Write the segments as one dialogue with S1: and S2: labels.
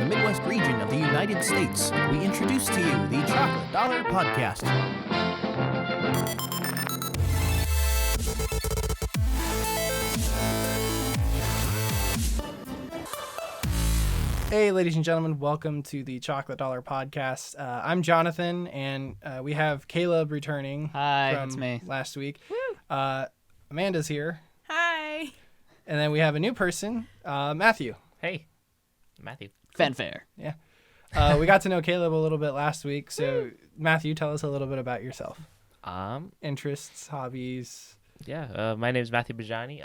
S1: Midwest region of the United States, we introduce to you the Chocolate Dollar Podcast. Hey, ladies and gentlemen, welcome to the Chocolate Dollar Podcast. I'm Jonathan, and we have Caleb returning
S2: Hi, it's
S1: from
S2: me.
S1: last week. Amanda's here.
S3: Hi.
S1: And then we have a new person, Matthew.
S4: Hey, Matthew.
S2: Fanfare.
S1: Yeah. We got to know Caleb a little bit last week. So, Matthew, tell us a little bit about yourself. Interests, hobbies.
S4: Yeah, my name is Matthew Bajani.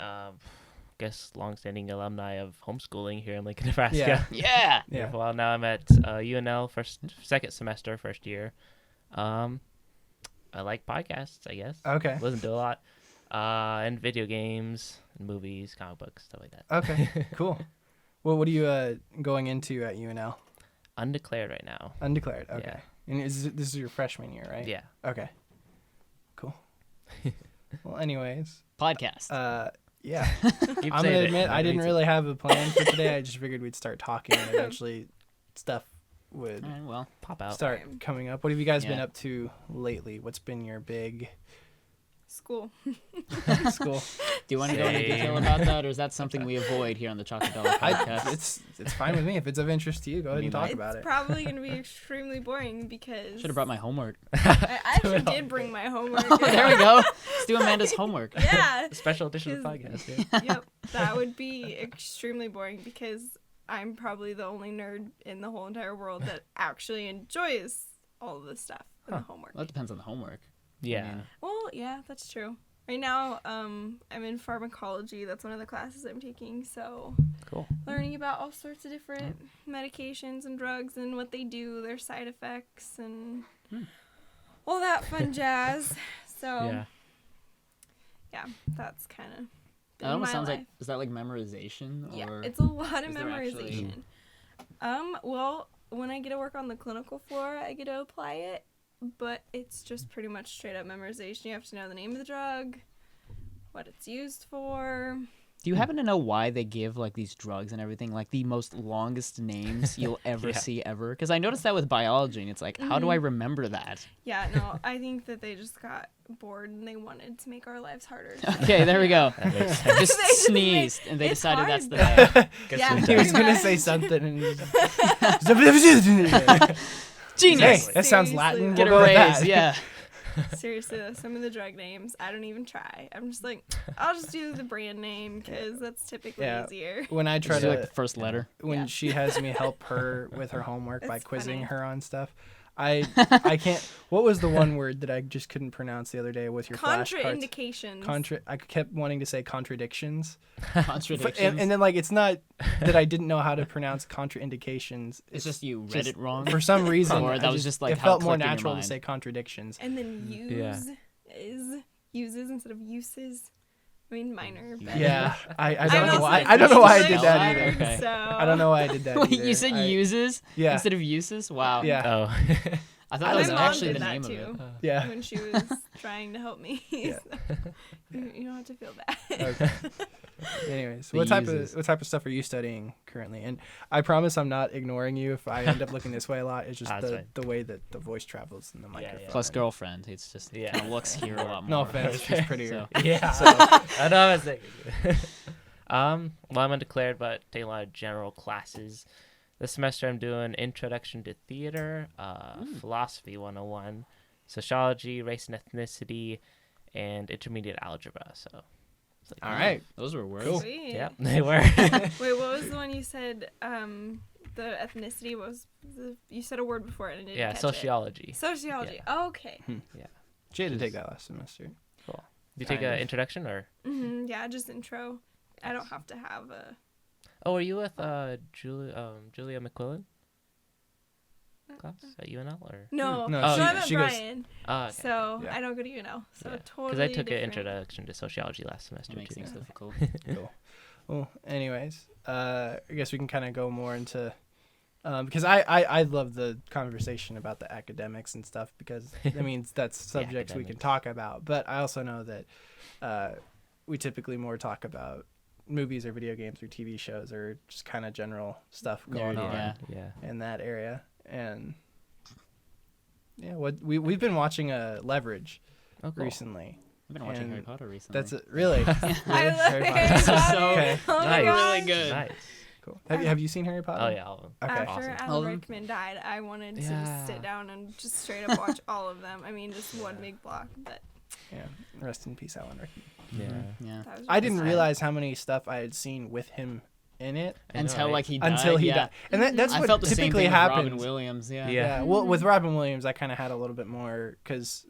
S4: Guess longstanding alumni of homeschooling here in Lincoln, Nebraska.
S2: Yeah.
S1: Yeah.
S4: Well, now I'm at UNL second semester, first year. I like podcasts, I guess.
S1: Okay.
S4: Listen to a lot. And video games, and movies, comic books, stuff like that.
S1: Okay, cool. Well, what are you going into at UNL?
S4: Undeclared right now.
S1: Undeclared. Okay.
S4: Yeah.
S1: And this is your freshman year, right?
S4: Yeah.
S1: Okay. Cool. Well, anyways.
S2: Podcast.
S1: Yeah.
S4: Keep
S1: I'm
S4: saying
S1: gonna
S4: it.
S1: admit I didn't
S4: Reason.
S1: really have a plan for today. I just figured we'd start talking and eventually stuff would
S2: All right, well,
S4: Pop out.
S1: start coming up. What have you guys been
S2: Yeah.
S1: up to lately? What's been your big
S3: School.
S1: school?
S2: do you want to go into detail about that, or is that something we avoid here on the Chocolate Dollar Podcast?
S1: It's fine with me. If it's of interest to you, go ahead and talk
S3: It's
S1: about it.
S3: probably going to be extremely boring because
S2: Should have brought my homework.
S3: I actually did bring my homework.
S2: Oh, there we go. Let's do Amanda's homework.
S3: Yeah.
S4: Special edition of the podcast. Yeah.
S3: Yep. That would be extremely boring because I'm probably the only nerd in the whole entire world that actually enjoys all of this stuff in the homework.
S2: Well, that depends on the homework.
S4: Yeah.
S3: Well, yeah, that's true. Right now, I'm in pharmacology. That's one of the classes I'm taking. So
S4: Cool.
S3: learning about all sorts of different medications and drugs and what they do, their side effects, and all that fun jazz. So, yeah, that's kind of
S2: That almost
S3: my
S2: sounds
S3: life.
S2: like, is that like memorization? Or
S3: Yeah, it's a lot of
S2: is there actually-
S3: memorization. Well, when I get to work on the clinical floor, I get to apply it, but it's just pretty much straight up memorization. You have to know the name of the drug, what it's used for.
S2: Do you happen to know why they give like these drugs and everything like the most longest names you'll ever
S4: Yeah.
S2: see ever? Because I noticed that with biology, and it's like, how do I remember that?
S3: Yeah, no, I think that they just got bored and they wanted to make our lives harder.
S2: Okay, there we go.
S4: That makes sense.
S2: Just
S3: They just
S2: sneezed, and they
S3: it's
S2: decided
S3: hard,
S2: that's the
S3: though.
S2: name.
S3: Yeah,
S1: He was
S3: pretty
S1: gonna
S3: much.
S1: say something and
S2: Genius.
S1: Hey, that sounds
S3: Seriously,
S1: Latin.
S3: though.
S2: Get a
S1: We'll go with
S2: raise,
S1: that.
S2: yeah.
S3: Seriously, though, some of the drug names, I don't even try. I'm just like, I'll just do the brand name because that's typically
S1: Yeah.
S3: easier.
S1: When I try
S2: Just do like the
S1: to,
S2: first letter.
S1: when
S3: Yeah.
S1: she has me help her with her homework by
S3: It's
S1: quizzing
S3: funny.
S1: her on stuff, I can't. What was the one word that I just couldn't pronounce the other day with your flashcards?
S3: Contraindications.
S1: I kept wanting to say contradictions.
S2: Contradictions.
S1: And then like it's not that I didn't know how to pronounce contraindications.
S2: It's just you read
S1: just-
S2: it wrong.
S1: For some reason,
S2: Or
S1: I
S2: that was just, like,
S1: it
S2: how it
S1: felt more
S2: clicked in your
S1: natural to
S2: mind.
S1: say contradictions.
S3: And then use
S4: Yeah.
S3: uses instead of uses. I mean, minor. But
S1: Yeah, I
S3: I'm
S1: don't know
S3: also
S1: why.
S3: a
S1: I don't know why I
S3: visual
S1: did that
S2: learner,
S1: either.
S2: Okay.
S3: So
S1: I don't know why I did that.
S2: Wait,
S1: either.
S2: you said
S1: I-
S2: uses
S1: Yeah.
S2: instead of uses? Wow.
S1: Yeah.
S4: Oh.
S2: I thought
S3: My
S2: that was
S3: mom
S2: actually
S3: did
S2: the
S3: that
S2: name
S3: too.
S2: of it.
S1: Yeah.
S3: when she was trying to help me.
S1: Yeah.
S3: So, you don't have to feel bad.
S1: Okay. Anyways,
S2: The
S1: what type
S2: uses.
S1: of stuff are you studying currently? And I promise I'm not ignoring you if I end up looking this way a lot. It's just
S4: That's fine.
S1: the way that the voice travels in the microphone.
S2: Plus girlfriend. It's just
S4: Yeah.
S2: kind of looks here a lot more.
S1: No offense, she's prettier.
S2: So,
S4: Yeah.
S1: So-
S4: I know I was thinking. Well, I'm undeclared, but taking a lot of general classes. This semester I'm doing Introduction to Theater, Philosophy 101, Sociology, Race and Ethnicity, and Intermediate Algebra. So, it's like,
S1: All right.
S2: those were words.
S1: Cool.
S3: Sweet.
S4: Yeah, they were.
S3: Wait, what was the one you said? The ethnicity you said a word before it and I didn't
S4: Yeah,
S3: catch
S4: sociology.
S3: It. Sociology. Okay.
S1: She had to take that last semester.
S4: Cool. Do you take
S1: Kind
S4: an
S1: of.
S4: introduction or?
S3: Yeah, just intro. I don't have to have a.
S4: Oh, are you with Julia McQuillan class at UNL or?
S3: No,
S1: No,
S3: so
S4: she-
S3: I'm at
S1: she goes-
S3: Brian,
S4: Oh, okay.
S3: so
S1: Yeah.
S3: I don't go to UNL. So
S4: Because
S3: totally
S4: I took an
S3: different.
S4: introduction to sociology last semester
S2: That makes
S4: too.
S2: things difficult.
S1: Cool. Well, anyways, I guess we can kind of go more into because I love the conversation about the academics and stuff because I mean that's subjects we can
S4: academics.
S1: talk about, but I also know that we typically more talk about movies or video games or TV shows or just kind of general stuff going on
S2: Yeah.
S1: in that area. And yeah, what we've been watching Leverage recently.
S2: I've been watching
S1: And
S2: Harry Potter recently.
S1: That's really.
S3: I love
S1: Harry
S3: Harry
S1: Potter.
S3: Potter.
S1: Okay.
S3: Oh my
S4: Nice.
S3: gosh.
S2: Really good.
S4: Nice.
S1: Cool. Have you seen Harry Potter?
S4: Oh yeah. All of them.
S1: Okay.
S3: After
S4: Awesome.
S3: Alan
S2: All of them?
S3: Rickman died, I wanted to
S4: Yeah.
S3: just sit down and just straight up watch all of them. I mean, just one big block. But
S1: Yeah. Rest in peace, Alan Rickman.
S4: Yeah.
S2: Yeah.
S3: that was
S1: I didn't
S3: sad.
S1: realize how many stuff I had seen with him in it
S4: I know,
S2: Until
S4: right?
S2: like he died.
S1: until he
S2: yeah.
S1: died. And that's
S2: I
S1: what
S2: felt the same
S1: typically
S2: thing with
S1: happens.
S2: Robin Williams. Yeah.
S4: Yeah.
S1: Yeah. Well, with Robin Williams, I kind of had a little bit more because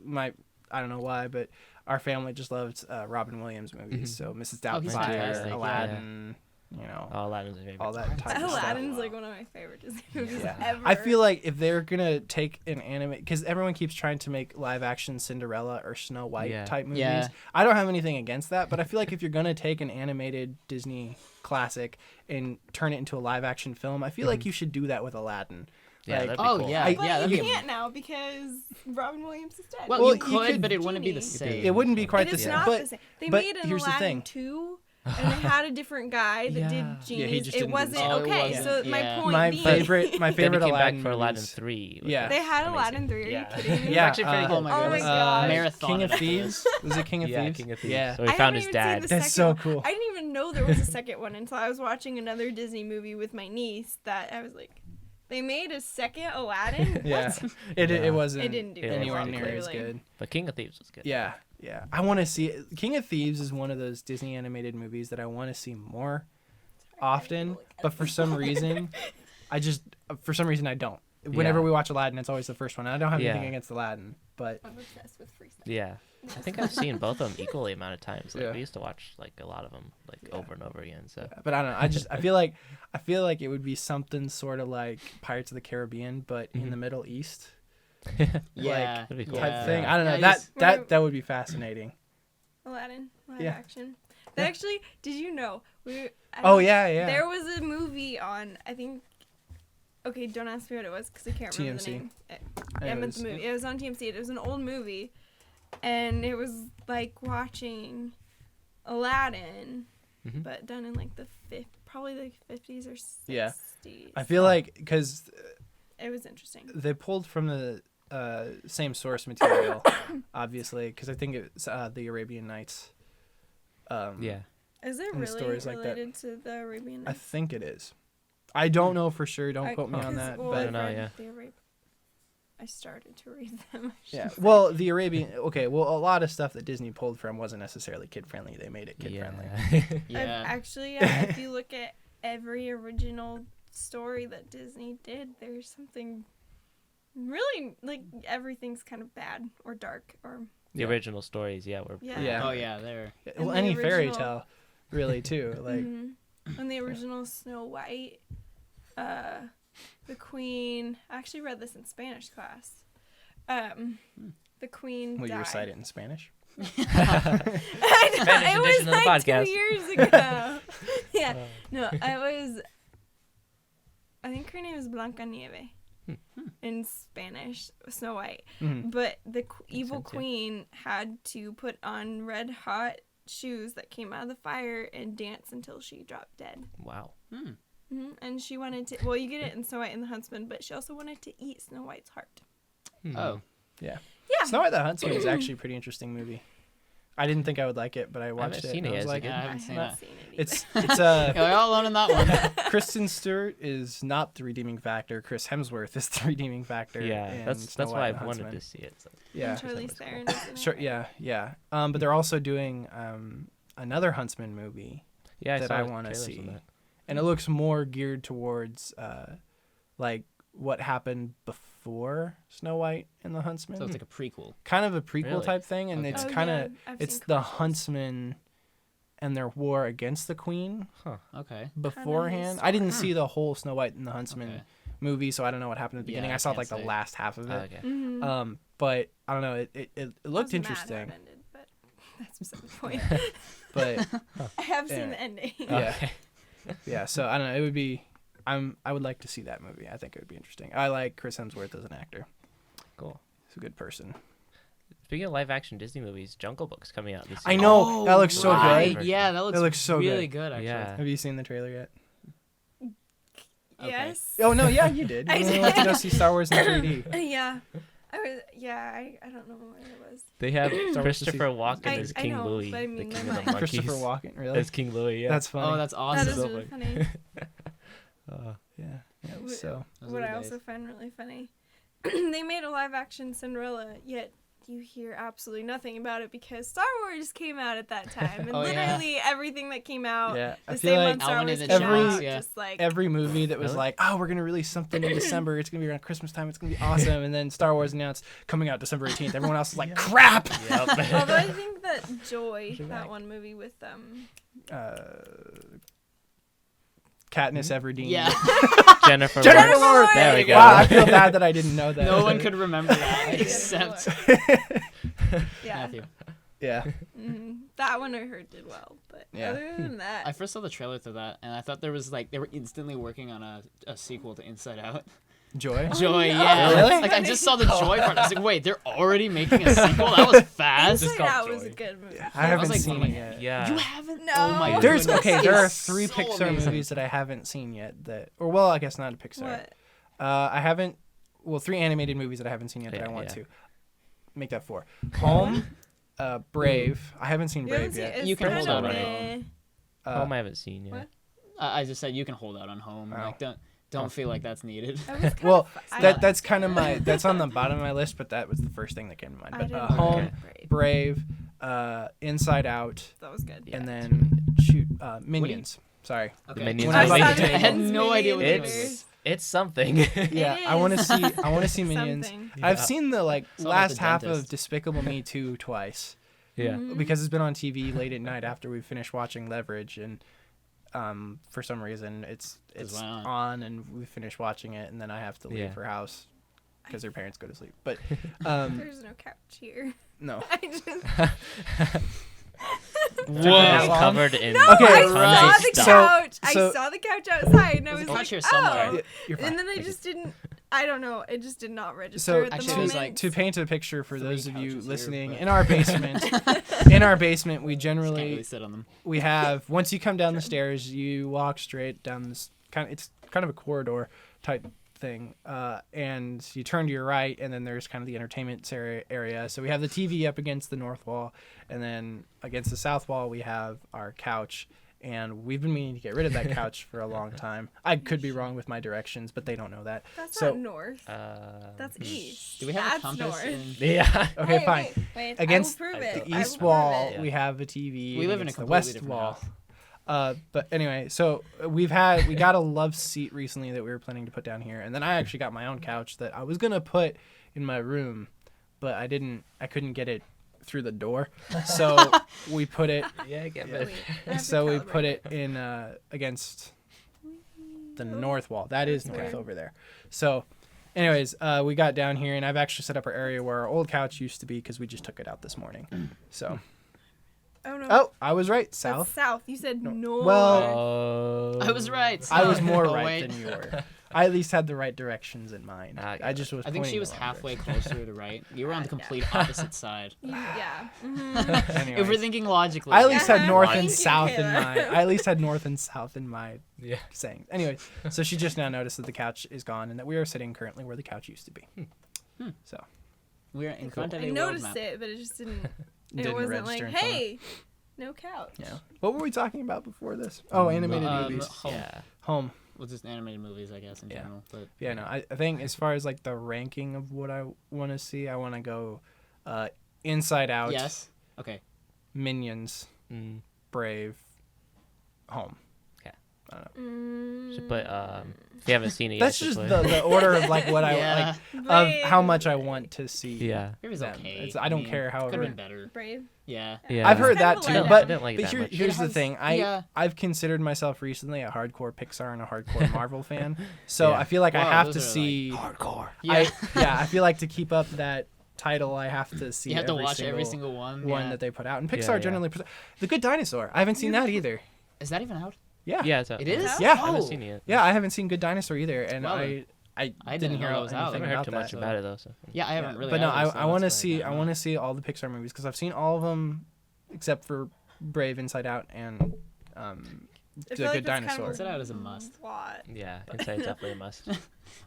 S1: I don't know why, but our family just loved Robin Williams movies. So Mrs.
S2: Oh, he's
S1: Doubtfire,
S2: fantastic, yeah.
S1: Aladdin, you know,
S4: Oh, Aladdin's my favorite.
S1: all that type of stuff.
S3: Aladdin's like one of my favorite Disney movies
S1: Yeah.
S3: ever.
S1: I feel like if they're gonna take an anime, because everyone keeps trying to make live action Cinderella or Snow White
S4: Yeah.
S1: type movies.
S2: Yeah.
S1: I don't have anything against that, but I feel like if you're gonna take an animated Disney classic and turn it into a live action film, I feel like you should do that with Aladdin.
S4: Yeah,
S1: Like,
S4: that'd be
S2: Oh
S4: cool.
S2: yeah.
S3: but
S2: yeah.
S3: you
S2: That'd be
S3: can't now because Robin Williams is dead.
S2: Well,
S1: Well,
S2: you
S1: you
S2: could,
S1: could-
S2: but it wouldn't be the
S4: Genie.
S2: same.
S1: it wouldn't be quite
S3: It
S1: the
S3: is
S1: same.
S3: not
S1: But
S3: the same. They
S1: but
S3: made an
S1: here's the
S3: Aladdin
S1: thing.
S3: 2, and they had a different guy that
S4: Yeah.
S3: did
S4: Yeah,
S3: genies.
S1: he just
S3: It
S1: didn't do
S3: wasn't
S1: the-
S2: Oh, it
S3: okay.
S2: wasn't,
S3: So
S2: yeah.
S3: my point
S1: my
S3: being,
S1: favorite
S4: Then
S1: favorite
S4: he came
S1: Aladdin
S4: back for Aladdin
S1: movies.
S4: 3.
S1: Yeah.
S3: they had
S4: Amazing.
S3: Aladdin 3. Are
S4: Yeah.
S3: you kidding me?
S1: Yeah,
S4: actually pretty good.
S2: Oh my
S3: Oh my
S2: goodness.
S3: gosh.
S2: Marathon.
S1: King of
S2: of it.
S1: Thieves. Was it King of
S4: Yeah,
S1: Thieves?
S4: King of Thieves.
S1: Yeah.
S4: So he
S3: I
S4: found
S3: haven't
S4: his
S3: even
S4: dad.
S3: seen the
S1: That's
S3: second
S1: so
S3: one.
S1: cool.
S3: I didn't even know there was a second one until I was watching another Disney movie with my niece that I was like, they made a second Aladdin?
S1: Yeah.
S3: What?
S1: It
S4: Yeah.
S1: wasn't
S3: It didn't do
S4: very
S1: anywhere
S4: well,
S1: near as
S3: clearly.
S1: good.
S4: But King of Thieves was good.
S1: Yeah. Yeah. I want to see it. King of Thieves is one of those Disney animated movies that I want to see more often, but for some reason I don't. Whenever
S4: Yeah.
S1: we watch Aladdin, it's always the first one. I don't have
S4: Yeah.
S1: anything against Aladdin, but
S3: I'm obsessed with freestyle.
S4: Yeah. I think I've seen both of them equally amount of times. Like
S1: Yeah.
S4: we used to watch like a lot of them like over and over again. So
S1: I don't know. I feel like it would be something sort of like Pirates of the Caribbean, but in the Middle East
S2: Yeah.
S4: That'd be cool.
S1: type
S2: yeah.
S1: thing. I don't know.
S2: Yeah, just-
S1: That would be fascinating.
S3: Aladdin, live
S1: Yeah.
S3: action. That
S1: Yeah.
S3: actually, did you know?
S1: Oh yeah, yeah.
S3: There was a movie on, I think, okay, don't ask me what it was because I can't remember
S1: TMC.
S3: the name. I
S1: It
S3: meant
S1: was-
S3: the movie. It was on TMC. It was an old movie. And it was like watching Aladdin,
S4: Mhm.
S3: but done in like the probably like 50s or 60s.
S1: Yeah. I feel like because
S3: it was interesting.
S1: they pulled from the same source material, obviously, because I think it's the Arabian Nights.
S4: yeah.
S3: Is it
S1: and
S3: really
S1: stories like that.
S3: related to the Arabian
S1: I
S3: Nights?
S1: think it is. I don't know for sure. Don't quote me on
S3: 'cause,
S1: that.
S3: well,
S1: But
S4: I don't know,
S3: read
S4: yeah.
S3: I started to read them. I should
S1: yeah.
S3: say.
S1: Well, the Arabian. Okay. Well, a lot of stuff that Disney pulled from wasn't necessarily kid friendly. They made it kid friendly.
S2: Yeah.
S3: Actually, yeah, if you look at every original story that Disney did, there's something really like everything's kind of bad or dark or
S4: The original stories, yeah, were
S3: yeah.
S1: Yeah.
S2: Oh yeah, there.
S1: Well,
S3: the
S1: any fairy
S3: original-
S1: tale, really, too. Like.
S3: Mhm. And the original Snow White, the Queen. I actually read this in Spanish class. The Queen
S1: Will you
S3: died.
S1: recite it in Spanish?
S3: I know,
S4: Spanish
S3: it was
S4: edition of the
S3: like
S4: podcast.
S3: 2 years ago. Yeah, no, I was. I think her name is Blanca Nieve in Spanish, Snow White.
S1: Mhm.
S3: But the evil
S4: sense, yeah.
S3: queen had to put on red hot shoes that came out of the fire and dance until she dropped dead.
S4: wow.
S3: And she wanted to. Well, you get it in Snow White and the Huntsman, but she also wanted to eat Snow White's heart.
S2: Oh.
S1: Yeah.
S3: Yeah.
S1: Snow White the Huntsman is actually a pretty interesting movie. I didn't think I would like it, but I watched
S4: haven't
S1: it.
S4: seen
S1: And
S4: it
S1: I was
S4: yet.
S1: like,
S2: Yeah, I haven't seen
S3: haven't
S2: it.
S3: seen it either.
S1: it's
S2: Yeah, we're all alone in that one.
S1: Kristen Stewart is not the redeeming factor. Chris Hemsworth is the redeeming factor.
S4: Yeah,
S1: in
S4: that's
S1: Snow
S4: why I
S1: White and the
S4: wanted
S1: Huntsman.
S4: to see it. So.
S1: Yeah.
S3: And Charlize
S4: That
S3: Theron.
S4: was
S3: is in it,
S1: Sure.
S3: right?
S1: Yeah. But they're also doing another Huntsman movie,
S4: Yeah,
S1: That
S4: saw
S1: I
S4: the
S1: wanna
S4: trailers
S1: see.
S4: on that.
S1: and it looks more geared towards like what happened before Snow White and the Huntsman.
S2: So it's like a prequel.
S1: Kind of a prequel
S4: Really?
S1: type thing, and
S2: Okay.
S1: it's
S3: Oh,
S1: kind of
S3: yeah, I've
S1: it's
S3: seen
S1: the
S3: commercials.
S1: Huntsman and their war against the Queen
S2: Okay.
S1: beforehand. I didn't
S3: story.
S1: see the whole Snow White and the Huntsman
S2: Okay.
S1: movie, so I don't know what happened at the
S2: Yeah,
S1: beginning.
S2: I
S1: I saw
S2: can't
S1: like the
S2: say.
S1: last half of
S4: Oh,
S1: it.
S4: okay.
S3: Mhm.
S1: But I don't know. It
S3: I
S1: looked
S3: was mad how
S1: interesting,
S3: it ended, but that's beside the point.
S1: but
S3: I have seen
S1: Yeah.
S3: the ending.
S1: yeah,
S4: Okay.
S1: yeah. So I don't know. It would be. I would like to see that movie. I think it would be interesting. I like Chris Hemsworth as an actor.
S4: Cool.
S1: He's a good person.
S4: Speaking of live action Disney movies, Jungle Book's coming out this
S1: I
S4: year.
S1: know. That looks so
S2: right.
S1: good.
S2: Yeah, that looks
S1: so
S2: really
S1: good.
S2: good. Actually.
S4: Yeah.
S1: Have you seen the trailer yet?
S2: Okay.
S3: Yes.
S1: Oh no, yeah, you did.
S3: I
S1: You
S3: did.
S1: went to go see Star Wars in 3D.
S3: Yeah. I don't know where it was.
S4: They have
S1: Wars
S4: Christopher Walken
S3: I-
S4: as
S3: I
S4: King
S3: know,
S4: Louis,
S3: but I
S4: the
S3: mean,
S4: king
S3: my
S4: of the
S3: mind-
S4: monkeys.
S1: Christopher Walken, really?
S4: As King Louis, yeah.
S1: That's funny.
S2: Oh, that's
S3: That
S2: awesome.
S3: is
S4: so
S3: really
S4: funny.
S3: funny.
S1: Yeah.
S3: Wh-
S1: So
S2: Those
S3: What
S2: are the
S3: I
S2: days.
S3: also find really funny, they made a live action Cinderella, yet you hear absolutely nothing about it because Star Wars came out at that time, and
S2: Oh, yeah.
S3: literally everything that came out
S1: yeah, I
S3: the
S1: feel
S3: same
S1: like
S3: month Star
S2: Alvin
S3: Wars
S2: and
S3: came
S1: the
S3: out,
S1: Chipmunks,
S2: yeah.
S3: just like
S1: every movie that was
S4: Really?
S1: like, oh, we're gonna release something in December. It's gonna be around Christmas time. It's gonna be awesome. And then Star Wars announced coming out December 18th. Everyone else is like, crap.
S4: Yep.
S3: Although I think that Joy,
S1: Push it
S3: that
S1: back.
S3: one movie with
S1: Katniss Everdeen.
S2: Yeah.
S4: Jennifer
S1: Jennifer
S4: Lawrence.
S1: Lawrence.
S4: There we go.
S1: Wow, I feel bad that I didn't know that.
S2: No one could remember that
S3: Jennifer
S2: except
S3: yeah,
S2: Matthew.
S1: Yeah.
S3: that one I heard did well, but
S1: Yeah.
S3: other than that,
S2: I first saw the trailer to that, and I thought there was like they were instantly working on a sequel to Inside Out.
S1: Joy.
S2: Joy,
S3: no.
S2: yeah.
S1: Really?
S2: Like I just saw the Joy part. I was like, wait, they're already making a sequel? That was fast.
S3: Inside
S4: called
S3: Out was
S4: Joy.
S3: a good movie.
S1: I haven't
S2: like,
S1: seen
S2: oh my
S1: it yet.
S4: Yeah.
S2: You haven't?
S3: No.
S2: Oh my
S1: There's
S2: goodness.
S1: okay. There are
S2: It's
S1: 3
S2: so
S1: Pixar
S2: amazing.
S1: movies that I haven't seen yet. That, or well, I guess not a Pixar.
S3: What?
S1: I haven't. Well, 3 animated movies that I haven't seen yet that
S4: Yeah,
S1: I want
S4: yeah.
S1: to. Make that 4. Home, Brave. I haven't seen
S3: You haven't
S1: Brave
S3: seen-
S1: yet.
S3: it's
S2: You can
S3: kind
S2: hold
S3: of
S2: on to
S3: meh.
S4: Home I haven't seen yet.
S3: What?
S2: I just said you can hold out on Home.
S1: Oh.
S2: Like don't feel like that's needed.
S3: That was kinda
S1: Well,
S3: fu- I
S1: That
S3: liked
S1: that's
S3: it.
S1: kind of my. That's on the bottom of my list, but that was the first thing that came to mind.
S3: I
S1: But
S3: didn't
S1: Home,
S3: like Brave.
S1: Brave, Inside Out,
S3: That was good.
S4: Yeah,
S1: and
S4: it's
S1: then shoot, Minions. Sorry.
S2: Okay.
S4: Minions
S1: When I
S4: are
S1: saw
S4: like-
S1: the
S2: I had no idea what it
S4: It's
S2: was.
S4: it's something.
S1: Yeah,
S3: It
S1: I want to
S3: is.
S1: see. I want to see Minions.
S3: Something.
S1: I've
S4: Yeah.
S1: seen the like
S2: Saw it at
S1: last
S2: the
S1: half
S2: dentist.
S1: of Despicable Me 2 twice
S4: Yeah.
S3: Mhm.
S1: because it's been on TV late at night after we finished watching Leverage, and for some reason it's
S2: why not?
S1: on and we finish watching it, and then I have to leave
S4: Yeah.
S1: her house because her parents go to sleep. But
S3: There's no couch here.
S1: no.
S3: I just
S4: Whoa.
S1: long?
S4: Covered in
S1: Okay,
S3: I
S4: tons
S3: saw
S4: of
S3: the
S4: stuff.
S3: couch.
S1: So-
S3: I saw the couch outside, and I
S2: There's
S3: was
S2: a couch
S3: like,
S2: here somewhere.
S3: oh.
S1: Yeah, you're fine.
S3: And then I just didn't. I don't know. It just did not register
S1: So
S3: at the
S2: actually, it
S3: moment.
S2: was like
S1: to paint a picture for
S2: 3
S1: those of you
S2: couches here,
S1: listening,
S2: but-
S1: in our basement, we
S2: Can't really
S1: generally
S2: sit on them.
S1: we have once you come down the stairs, you walk straight down this it's kind of a corridor type thing, and you turn to your right, and then there's kind of the entertainment area. So we have the TV up against the north wall, and then against the south wall we have our couch. And we've been meaning to get rid of that couch for a long time. I could be wrong with my directions, but they don't know that.
S3: That's
S1: so-
S3: not north. That's east.
S2: Do we have
S3: That's
S2: a compass?
S3: north.
S4: Yeah.
S1: Okay,
S3: Hey,
S1: fine.
S3: Wait,
S1: Against
S3: I will prove
S4: the
S3: it.
S1: The
S3: I will
S1: east
S3: prove
S1: wall,
S3: it.
S1: we have a TV.
S2: We
S1: and
S2: live in a
S1: against the
S2: completely
S1: west
S2: different
S1: wall.
S2: house.
S1: But anyway, so we got a love seat recently that we were planning to put down here, and then I actually got my own couch that I was gonna put in my room, but I couldn't get it through the door, so we put it.
S4: Yeah, I get
S1: Yeah.
S4: it.
S3: Wait, I have to
S1: So we
S3: calibrate
S1: put it in against the north wall. That is
S3: That's
S1: north
S3: weird.
S1: over there. So, anyways, we got down here, and I've actually set up our area where our old couch used to be because we just took it out this morning. So,
S3: Oh no.
S1: oh, I was right.
S3: That's
S1: South.
S3: south. You said north.
S1: Well,
S4: Oh.
S2: I was right.
S1: I was
S2: South.
S1: more
S2: Oh,
S1: right
S2: wait.
S1: than you were. I at least had the right directions in mind.
S4: Ah,
S1: I just was.
S2: I think she
S1: pointing
S2: was
S1: the wrong
S2: halfway
S1: direction.
S2: closer to right. You were on the
S3: Yeah.
S2: complete opposite side.
S3: Yeah. Mhm.
S2: If we're
S1: Anyways,
S2: thinking logically.
S1: I at least had
S3: Uh-huh.
S1: north
S3: Thank
S1: and
S3: you,
S1: south in
S3: Kayla.
S1: my. I at least had north and south in my
S4: Yeah.
S1: saying. Anyway, so she just now noticed that the couch is gone and that we are sitting currently where the couch used to be. So
S2: We're in front of
S3: I
S2: a world
S3: noticed
S2: map.
S3: it, but it just didn't. It
S1: didn't
S3: wasn't like,
S1: register in front of-
S3: hey, no couch.
S1: yeah. What were we talking about before this? Oh, animated movies.
S2: Home.
S4: Yeah.
S1: Home.
S2: Well, just animated movies, I guess, in
S1: Yeah.
S2: general. But
S1: Yeah, no. I think as far as like the ranking of what I want to see, I want to go Inside Out,
S2: yes. Okay.
S1: Minions,
S4: Mm.
S1: Brave, Home.
S4: Should put if you haven't seen it
S1: That's
S4: yet,
S1: just
S4: put-
S1: the order of like what
S2: Yeah.
S1: I like of how much I want to see.
S4: Yeah.
S2: It was
S1: them.
S2: okay.
S1: I don't
S2: mean,
S1: care,
S2: Could have
S1: however.
S2: been better.
S3: Brave.
S2: Yeah.
S4: Yeah.
S1: I've heard that
S3: It's
S1: too,
S3: kind of a
S1: but
S4: I didn't like it that much.
S1: here's the
S2: has-
S1: thing.
S2: yeah.
S1: I've considered myself recently a hardcore Pixar and a hardcore Marvel fan, so
S4: Yeah.
S1: I feel like I
S2: Wow,
S1: have
S2: those
S1: to
S2: are, like,
S1: see.
S4: Hardcore.
S2: Yeah.
S1: I feel like to keep up that title, I have to see.
S2: You have to
S1: every
S2: watch
S1: single
S2: every single one.
S1: one
S2: yeah.
S1: that they put out, and
S4: Yeah,
S1: Pixar
S4: yeah.
S1: generally. The Good Dinosaur. I haven't seen that either.
S2: Is that even out?
S1: Yeah.
S4: Yeah, it's
S2: It is?
S1: Yeah.
S4: I haven't
S2: Oh.
S4: seen it yet.
S1: Yeah, I haven't seen Good Dinosaur either, and
S2: Well
S1: I I
S2: I
S1: didn't
S2: didn't
S1: hear
S2: know it was out.
S1: anything
S4: I haven't heard
S1: about
S4: too
S1: that.
S4: much about it though. So.
S2: Yeah, I haven't really.
S1: But no,
S2: either, so
S1: I want to
S2: that's why
S1: see
S2: I know.
S1: all the Pixar movies because I've seen all of them except for Brave, Inside Out, and
S3: I
S1: The
S3: feel like
S1: Good
S3: that's kind
S1: Dinosaur.
S3: of
S2: Inside Out is a must.
S3: lot.
S4: Yeah, Inside's definitely a must.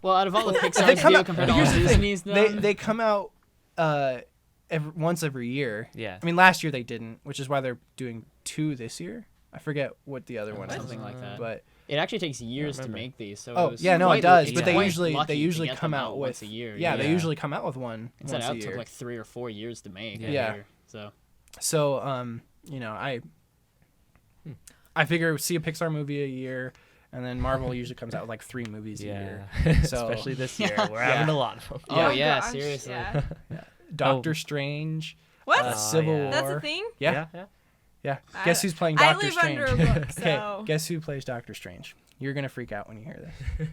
S2: Well, out of all the
S1: They
S2: Pixar's
S1: come
S2: do
S1: out-
S2: compared to all
S1: here's the thing,
S2: Disney's, then
S1: they come out once every year.
S4: Yeah.
S1: I mean, last year they didn't, which is why they're doing 2 this year. I forget what the other one is,
S2: something like that.
S1: but
S2: It actually takes years to
S4: remember.
S2: make these. So
S1: oh
S2: it was
S1: yeah, no, it
S2: quite-
S1: does.
S2: it's
S1: But they
S2: quite
S1: usually
S2: lucky to
S1: usually
S2: get
S1: come
S2: them
S1: out with
S2: once a year.
S1: Yeah, they
S4: Yeah.
S1: usually come out with one
S2: Inside
S1: once a
S2: Out
S1: year.
S2: took like 3 or 4 years to make.
S1: Yeah.
S2: Here, so
S1: So you know, I figure see a Pixar movie a year, and then Marvel usually comes out with like 3 movies a year. So
S4: Especially this year,
S2: Yeah.
S4: we're having a lot of them.
S2: Oh yeah,
S3: gosh,
S2: seriously.
S3: Yeah.
S1: Doctor Strange,
S3: What?
S1: Civil
S4: yeah.
S1: War.
S3: That's a thing?
S1: Yeah.
S4: Yeah.
S1: Guess who's playing
S3: I
S1: Doctor
S3: live
S1: Strange?
S3: under a book,
S1: Okay,
S3: so
S1: guess who plays Doctor Strange? You're gonna freak out when you hear this.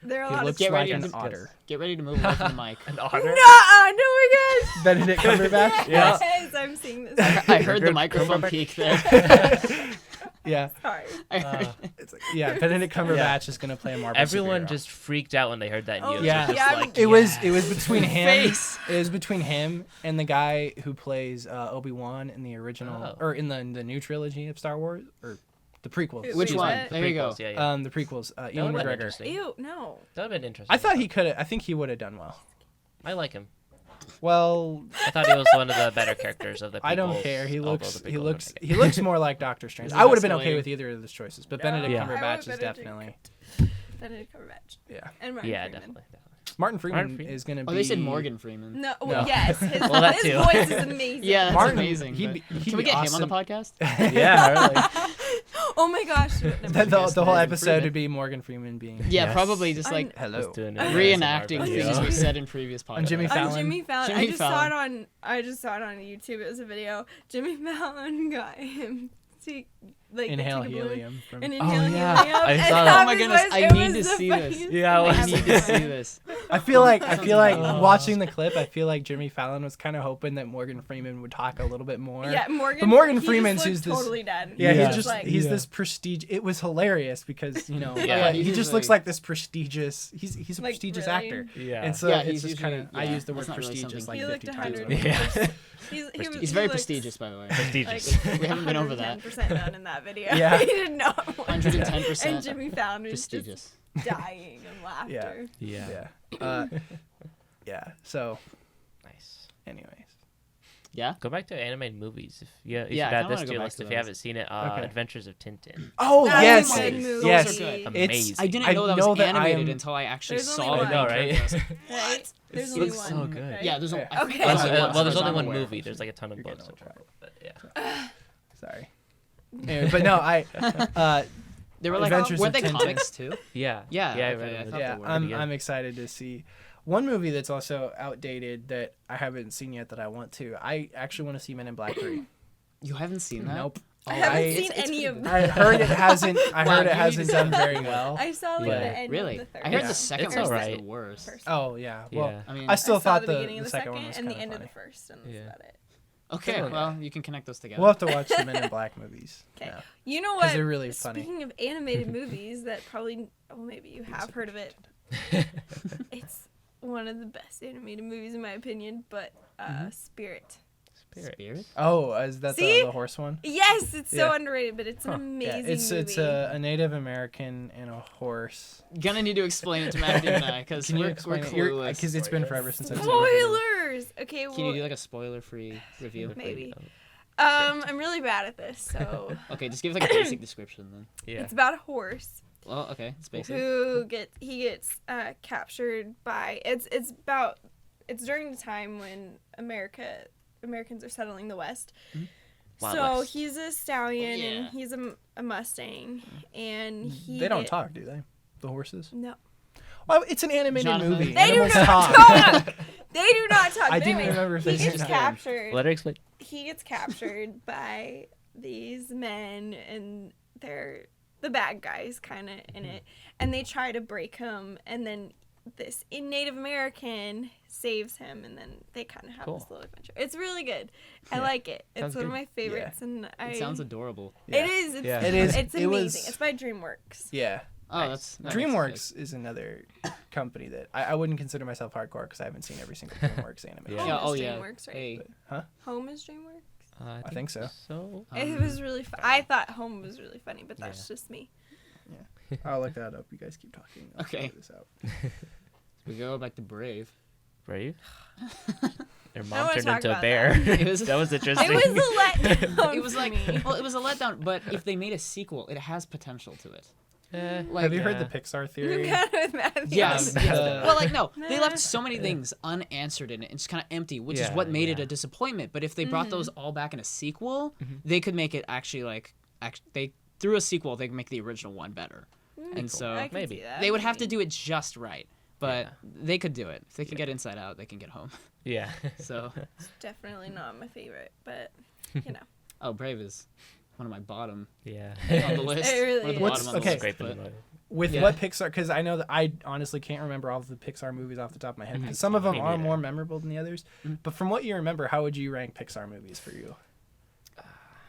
S3: there are a
S1: He
S3: lot
S1: looks
S3: of.
S2: Get
S1: like
S2: ready
S1: an
S2: to-
S1: otter.
S2: Get ready to move away from the mic.
S4: An
S3: No,
S4: otter.
S3: no, my gosh.
S1: Benedict Cumberbatch. Yeah.
S3: Yes, I'm seeing this.
S2: I heard the microphone peak there.
S1: Yeah.
S3: Sorry.
S2: I heard.
S1: It's like, yeah. Benedict Cumberbatch is gonna play a Marvel.
S4: Everyone
S1: superhero.
S4: just freaked out when they heard that
S3: Oh,
S4: news.
S1: yeah.
S4: It was
S3: Yeah,
S4: just
S3: I'm-
S4: like,
S1: It was
S4: yes.
S1: between him.
S2: Face.
S1: It was between him and the guy who plays Obi-Wan in the original
S4: Oh.
S1: or in the new trilogy of Star Wars or the prequels.
S3: Wait,
S2: Which
S3: Wait,
S2: one?
S3: what?
S2: There you go.
S4: Prequels, Yeah, yeah.
S1: The prequels.
S4: That
S1: Ewan
S4: would've been
S1: McGregor.
S4: interesting.
S3: Ew, no.
S4: That would have been interesting.
S1: I thought he could. I think he would have done well.
S4: I like him.
S1: Well,
S4: I thought he was one of the better characters of the.
S1: I don't
S4: prequels,
S1: care. He
S4: although
S1: looks.
S4: the
S1: He
S4: prequels
S1: looks.
S4: are
S1: He looks more like Doctor Strange.
S2: He's
S1: I would have been
S2: escalating.
S1: okay with either of those choices, but
S3: No,
S1: Benedict
S4: Yeah.
S3: I
S1: Cumberbatch
S3: want
S1: is
S3: Benedict
S1: definitely.
S3: Benedict Cumberbatch.
S1: Yeah.
S3: And Martin
S4: Yeah,
S3: Freeman.
S4: definitely.
S1: Martin Freeman,
S4: Freeman.
S1: is gonna be.
S2: Oh, they said Morgan Freeman.
S3: No,
S1: No.
S3: well, yes, his,
S4: Well, that
S3: his
S4: too.
S3: voice is amazing.
S2: Yeah, that's
S1: Martin,
S2: amazing.
S1: He'd
S2: but-
S1: be
S2: Can we get
S1: awesome.
S2: him on the podcast?
S1: Yeah, really.
S3: Oh my gosh. Never
S1: the,
S3: mind.
S1: the,
S2: Yes,
S1: the whole
S2: Morgan
S1: episode
S2: Freeman.
S1: would be Morgan Freeman being.
S2: Yeah,
S4: Yes.
S2: probably just
S3: On-
S2: like
S1: Hello.
S4: Just doing it
S2: reenacting
S4: as a
S2: things
S4: video.
S2: we said in previous podcasts.
S1: On Jimmy Fallon.
S3: On Jimmy Fallon.
S2: Jimmy
S3: I just saw it
S2: Fallon.
S3: on YouTube. It was a video. Jimmy Fallon got him to like
S1: Inhale
S3: take a balloon
S1: helium from.
S3: and
S2: Oh,
S3: inhale
S2: yeah.
S3: helium.
S4: I
S3: and
S4: saw that.
S3: that
S2: Oh my
S3: was
S2: goodness,
S3: what-
S2: I
S3: it
S2: need
S3: was
S2: to
S3: the
S2: see this.
S3: funniest
S4: Yeah, I
S3: thing
S2: I
S4: was-
S2: need
S3: ever.
S2: to see this.
S1: I feel like
S2: Oh.
S1: watching the clip. I feel like Jimmy Fallon was kind of hoping that Morgan Freeman would talk a little bit more.
S3: Yeah, Morgan.
S1: But Morgan
S3: he just
S1: Freeman's
S3: looked
S1: who's this-
S3: totally dead.
S1: Yeah,
S2: Yeah.
S1: he's just
S3: like,
S1: he's
S2: Yeah.
S1: this prestige. It was hilarious because
S4: Yeah,
S1: he
S2: he's
S1: just
S2: like-
S1: looks like this prestigious. He's a
S3: Like,
S1: prestigious
S3: really?
S1: actor,
S4: Yeah.
S1: and so
S2: Yeah,
S1: it's
S2: he's
S1: just kind of.
S2: usually-
S1: I
S2: yeah,
S1: use the word
S2: that's not really
S1: prestigious
S2: something
S1: like
S3: he
S1: 50
S3: looked
S1: times.
S3: 100.
S4: Yeah.
S2: He's very prestigious, by the way.
S4: Prestigious.
S2: We haven't been over that.
S3: 110% done in that video.
S1: Yeah.
S3: he did not.
S2: 110%
S3: And Jimmy Fallon was
S2: prestigious.
S3: just dying of laughter.
S4: Yeah.
S1: Yeah. Yeah. So,
S4: Nice.
S1: anyways.
S2: Yeah.
S4: Go back to animated movies. If you
S2: Yeah, I
S4: should
S2: kinda
S4: add this
S2: wanna
S4: to
S2: go
S4: your
S2: back
S4: list
S2: to
S4: if you
S2: those.
S4: haven't seen it.
S1: Okay.
S4: Adventures of Tintin.
S1: Oh
S3: That's
S1: yes,
S3: a good movie.
S1: yes.
S2: Those are good.
S4: Amazing.
S2: I didn't
S1: I
S2: know that
S1: know
S2: was
S1: that I
S2: animated
S1: am-
S2: until I actually
S3: There's
S2: saw
S3: only
S2: the
S3: one.
S4: I know, right?
S2: pictures.
S3: Right? There's
S2: It
S3: only
S2: looks
S3: one.
S2: so good.
S3: right?
S2: Yeah, there's
S1: Okay.
S2: I think
S3: Okay.
S2: there's only one,
S4: Well,
S2: so
S4: there's
S2: I'm
S4: only one
S2: aware.
S4: movie. There's like a ton of
S1: You're
S4: books.
S1: getting
S4: and
S1: old
S4: stuff, but yeah.
S1: Sorry. Anyway, but no,
S2: They were like,
S1: Adventures
S2: were
S1: of
S2: they
S1: Tintin.
S2: comics too?
S4: Yeah.
S2: Yeah,
S4: Yeah.
S2: okay,
S4: right,
S2: I
S4: right.
S2: thought
S1: yeah,
S2: they were.
S1: I'm excited to see one movie that's also outdated that I haven't seen yet that I want to. I actually want to see Men in Black 3.
S2: You haven't seen that?
S1: Nope.
S3: I haven't
S1: I-
S3: seen
S2: it's
S3: any
S2: pretty
S3: of
S2: good.
S3: them.
S1: I heard it hasn't. I
S2: Wow,
S1: heard it
S2: you need
S1: hasn't
S2: to-
S1: done very well.
S3: I saw like
S4: Yeah.
S3: the end
S2: Really?
S3: of the third.
S2: I heard
S1: Yeah.
S2: the second
S4: It's
S2: one was
S4: alright.
S2: the worst.
S3: First.
S1: Oh yeah. Well,
S4: Yeah.
S2: I mean,
S1: I still
S3: I saw
S1: thought
S3: the
S1: the
S3: beginning of the
S1: second one
S3: second
S1: was
S3: and
S1: kind
S3: the
S1: of
S3: end
S1: funny.
S3: of the first, and that's
S4: Yeah.
S3: about it.
S2: okay,
S1: Yeah.
S2: well, you can connect those together.
S1: We'll have to watch the Men in Black movies.
S3: 'Kay.
S1: now.
S3: You know
S1: 'Cause
S3: what?
S1: they're really funny.
S3: Speaking of animated movies, that probably, maybe you have heard of it. It's one of the best animated movies in my opinion, but Spirit.
S2: Spirit?
S1: Oh, is that
S3: See?
S1: the horse one?
S3: Yes, it's so
S1: Yeah.
S3: underrated, but it's an
S1: Yeah,
S3: amazing
S1: it's
S3: movie.
S1: a Native American and a horse.
S2: Gonna need to explain it to Matt and I, because
S1: Can you
S2: we're
S1: explain it?
S2: clueless.
S1: Because it's been forever since I've seen it.
S3: Spoilers. Okay, well,
S2: Can you do like a spoiler-free review?
S3: Maybe. I'm really bad at this, so
S2: Okay, just give like a basic description then.
S4: Yeah.
S3: it's about a horse
S2: Well, okay, it's basic.
S3: who gets captured by it's during the time when Americans are settling the West.
S4: Wild
S3: So
S4: West.
S3: he's a stallion
S2: Yeah.
S3: and he's a Mustang, and he
S1: They don't talk, do they? The horses?
S3: No,
S1: Well, it's an animated
S2: Jonathan.
S1: movie.
S3: they do
S1: Animals
S3: not
S1: talk.
S3: talk. They do not talk.
S1: I
S3: But
S1: didn't
S3: anyways,
S1: remember if
S3: he
S1: they
S3: gets
S1: said that.
S3: captured.
S4: Let her explain.
S3: He gets captured by these men, and they're the bad guys kind of in it, and they try to break him, and then this Native American saves him, and then they kind of have
S4: Cool.
S3: this little adventure. It's really good. I
S1: Yeah.
S3: like it. It's
S4: Sounds
S3: one of
S4: good.
S3: my favorites, and
S2: It sounds adorable.
S1: Yeah.
S3: It is. It's,
S4: Yeah.
S1: It is.
S3: It's
S1: It
S3: amazing.
S1: was-
S3: It's by DreamWorks.
S1: Yeah.
S2: Oh, that's
S1: DreamWorks is another company that I wouldn't consider myself hardcore because I haven't seen every single DreamWorks animation.
S4: Yeah.
S2: Yeah,
S3: Home
S2: oh
S3: is
S2: yeah.
S3: DreamWorks, right?
S2: Hey.
S1: Huh?
S3: Home is DreamWorks.
S1: I think so.
S3: It was really fun. I thought Home was really funny, but that's
S4: Yeah.
S3: just me.
S1: I'll look that up. You guys keep talking. I'll
S2: Okay.
S1: figure this out.
S2: We go back to Brave.
S4: Brave. Their
S3: I
S4: mom
S3: wanna
S4: turned
S3: talk
S4: into a
S3: about
S4: bear.
S2: It was-
S4: That was interesting.
S3: It was a letdown.
S2: It was like,
S3: for me.
S2: well, it was a letdown, but if they made a sequel, it has potential to it. Like,
S1: Have you heard
S4: yeah.
S1: the Pixar theory?
S3: With Matthew.
S2: Yes.
S1: Um,
S2: yes.
S1: uh,
S2: Well, like no, they
S3: Nah.
S2: left so many things unanswered in it. It's kind of empty, which is
S4: Yeah,
S2: what made it
S4: yeah.
S2: a disappointment. But if they brought those all back in a sequel, they could make it actually like they through a sequel they could make the original one better. And so
S3: I can
S4: maybe.
S3: see that,
S2: they would have to
S3: maybe.
S2: do it just right. But
S4: Yeah.
S2: they could do it. If they can get Inside Out, they can get Home.
S4: Yeah.
S2: So,
S3: It's definitely not my favorite, but you know.
S2: oh, Brave is one of my bottom
S4: Yeah.
S2: on the list.
S3: It really
S2: One of the
S3: is.
S1: What's-
S2: bottom on the
S1: okay.
S2: list,
S4: Scraping
S2: but-
S4: the mud.
S1: With
S2: Yeah.
S1: what Pixar? Because I know that I honestly can't remember all of the Pixar movies off the top of my head. 'Cause some of them
S4: Me
S1: are
S4: neither.
S1: more memorable than the others. But from what you remember, how would you rank Pixar movies for you?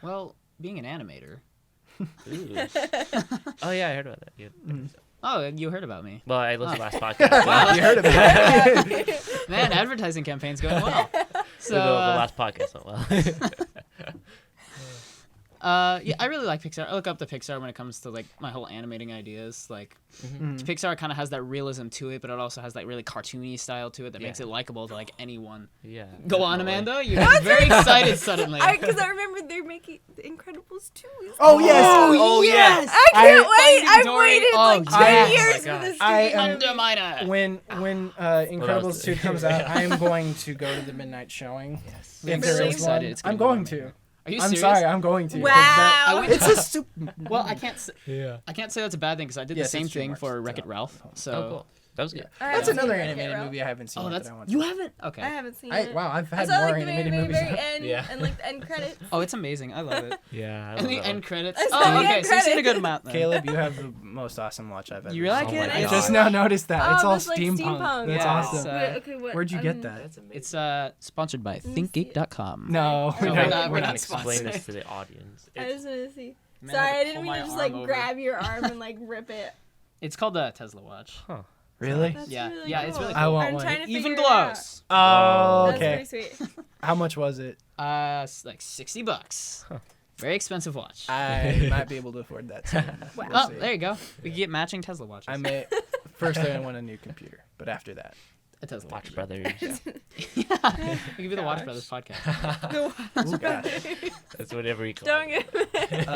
S2: Well, being an animator.
S4: Ooh. Oh yeah, I heard about that. Yeah.
S2: Oh, you heard about me.
S4: Well, I listened to last podcast.
S1: Wow, you heard about it.
S2: Man, advertising campaign's going well. So,
S4: the last podcast went well.
S2: yeah, I really like Pixar. I look up to Pixar when it comes to like my whole animating ideas. Like, Pixar kind of has that realism to it, but it also has that really cartoony style to it that makes
S4: Yeah.
S2: it likable to like anyone.
S4: Yeah.
S2: Go on,
S4: definitely.
S2: Amanda. You got very excited suddenly.
S3: Because I remember they're making The Incredibles 2.
S1: Oh yes!
S2: Oh, yes!
S3: I can't wait!
S2: Finding
S3: I've
S2: Dory.
S3: waited
S2: Oh,
S3: like 2
S1: yes.
S3: years
S4: Oh
S3: for
S4: my
S3: this
S1: I
S3: stupid
S1: am-
S3: movie.
S2: Underminer.
S1: When Incredibles 2 comes out, I am going to go to the midnight showing.
S4: Yes.
S1: If
S2: I'm
S1: there
S2: so
S1: is
S2: excited
S1: one.
S2: it's gonna
S1: I'm
S2: be
S1: going
S2: one,
S1: to.
S2: man. Are you
S1: I'm
S2: serious?
S1: sorry, I'm going to.
S3: Wow.
S2: I went
S1: It's a stupid.
S2: Well, I can't.
S4: Yeah.
S2: I can't say that's a bad thing because I did
S1: Yes,
S2: the same
S1: it's
S2: thing
S1: DreamWorks.
S2: for
S1: It's
S2: Wreck-It
S1: not-
S2: Ralph. So.
S4: Oh, cool. That was good.
S3: I
S1: That's
S3: haven't
S1: another
S3: seen Wreck-It
S1: animated
S3: Ralph.
S1: movie I haven't seen.
S2: Oh,
S1: yet
S2: that's
S1: that I want
S2: you
S1: to.
S2: haven't. Okay.
S3: I haven't seen it.
S1: Wow, I've
S3: I
S1: had
S3: saw
S1: more
S3: like the very,
S1: animated
S3: very,
S1: movies.
S3: very end
S4: Yeah.
S3: and like the end credits.
S2: Oh, it's amazing. I love it.
S4: Yeah. I
S2: And the
S4: love
S2: end credits.
S3: I saw
S2: Oh,
S3: the
S2: okay.
S3: end
S2: So you've seen a
S3: credits.
S2: good amount. Then.
S1: Caleb, you have the most awesome watch I've ever
S2: You really
S1: seen.
S2: like it?
S1: I
S4: God.
S1: just now noticed that.
S3: Oh,
S1: It's all
S3: it's like
S1: steampunk.
S3: steampunk.
S1: That's
S2: Yeah.
S1: awesome.
S2: It's,
S3: Okay, what?
S1: Where'd you get that?
S4: That's amazing.
S2: It's sponsored by
S3: me see it.
S2: thinkgeek.com.
S1: No,
S2: No,
S1: we're
S2: we're
S1: not.
S2: not
S4: Explain
S2: sponsored.
S4: this to the audience.
S3: I just want to see.
S2: Man,
S3: Sorry,
S2: had
S3: I
S2: to
S3: didn't
S2: pull
S3: mean
S2: my
S3: to just
S2: arm
S3: like
S2: over.
S3: grab your arm and like rip it.
S2: It's called the Tesla watch.
S4: Huh.
S1: Really?
S3: That's
S2: Yeah,
S3: really
S2: yeah,
S3: cool.
S2: it's really
S1: I
S2: cool.
S1: want
S3: I'm
S1: one.
S3: trying to
S2: Even
S3: figure it out.
S2: glows.
S1: Oh,
S3: That's
S1: okay.
S3: pretty sweet.
S1: How much was it?
S2: It's like $60. Very expensive watch.
S1: I might be able to afford that soon.
S3: Wow.
S1: We'll
S2: Oh,
S1: see.
S2: there you go. We can get matching Tesla watches.
S1: I may. First, I want a new computer, but after that,
S2: a Tesla
S4: Watch
S2: watch.
S4: Brothers.
S2: Yeah. We can be the Watch Brothers podcast.
S1: ooh, gosh.
S4: That's whatever you call
S3: Don't
S4: it.
S3: get.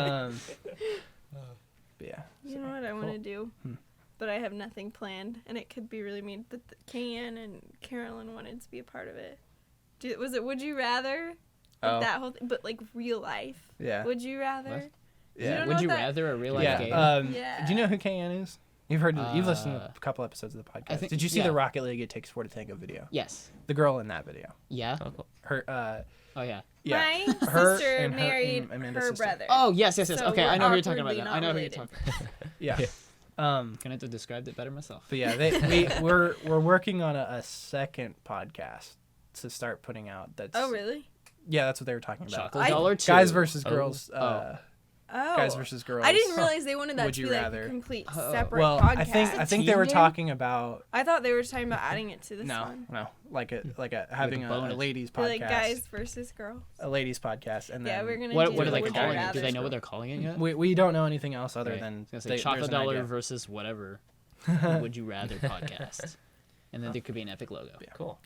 S1: But yeah.
S3: You know what I want to
S1: Cool.
S3: do, but I have nothing planned, and it could be really mean. But Kayan and Carolyn wanted to be a part of it. Was it Would You Rather? Like
S1: Oh.
S3: that whole thing, but like real life.
S1: Yeah.
S3: Would you rather?
S2: What?
S1: Yeah.
S3: don't
S2: Would
S3: know
S2: you
S3: that-
S2: rather a real life
S1: Yeah.
S2: game?
S3: Yeah.
S1: Do you know who Kayan is? You've heard. You've listened to
S2: Uh,
S1: a couple episodes of the podcast.
S2: I think-
S1: Did you see
S2: yeah.
S1: the Rocket League It Takes Four to Tango video?
S2: Yes.
S1: The girl in that video.
S2: Yeah.
S4: Oh, cool.
S1: Her.
S2: Oh yeah.
S1: Yeah.
S3: My
S1: Her
S3: sister
S1: and her-
S3: married
S1: and Amanda's
S3: her
S1: sister.
S3: brother.
S2: Oh yes.
S3: So
S2: Okay,
S3: we're
S2: I know who you're talking about.
S3: awkwardly
S2: Now. I know
S3: not
S2: who you're
S3: related.
S2: talking.
S1: Yeah.
S2: Gonna have to describe it better myself.
S1: But yeah, we're working on a second podcast to start putting out. That's.
S3: Oh really?
S1: Yeah, that's what they were talking about.
S2: Chocolate
S3: I-
S2: dollar two.
S1: Guys versus
S4: Oh.
S1: girls.
S3: Oh.
S1: Guys versus girls.
S3: I didn't realize they wanted that
S1: Would
S3: to
S1: you
S3: be like
S1: rather?
S3: a complete
S2: Oh.
S3: separate
S1: Well,
S3: podcast.
S1: I think they
S2: team
S1: were
S2: game?
S1: talking about
S3: I thought they were talking about adding it to this
S1: no,
S3: one.
S1: like having a
S2: bonus.
S1: ladies
S3: For,
S1: podcast,
S3: like guys versus girls.
S1: a ladies podcast, and
S3: Yeah,
S1: then
S3: we're gonna.
S2: What
S3: do
S2: are they
S3: Would You
S2: calling it?
S3: Rather.
S2: Do they know what they're calling it yet?
S1: we don't know anything else other
S2: Okay.
S1: than
S2: I was gonna say
S1: there's
S2: chocolate
S1: an
S2: dollar
S1: idea.
S2: versus whatever. Would you rather podcast? And then there could be an epic logo.
S1: Yeah.
S4: Cool.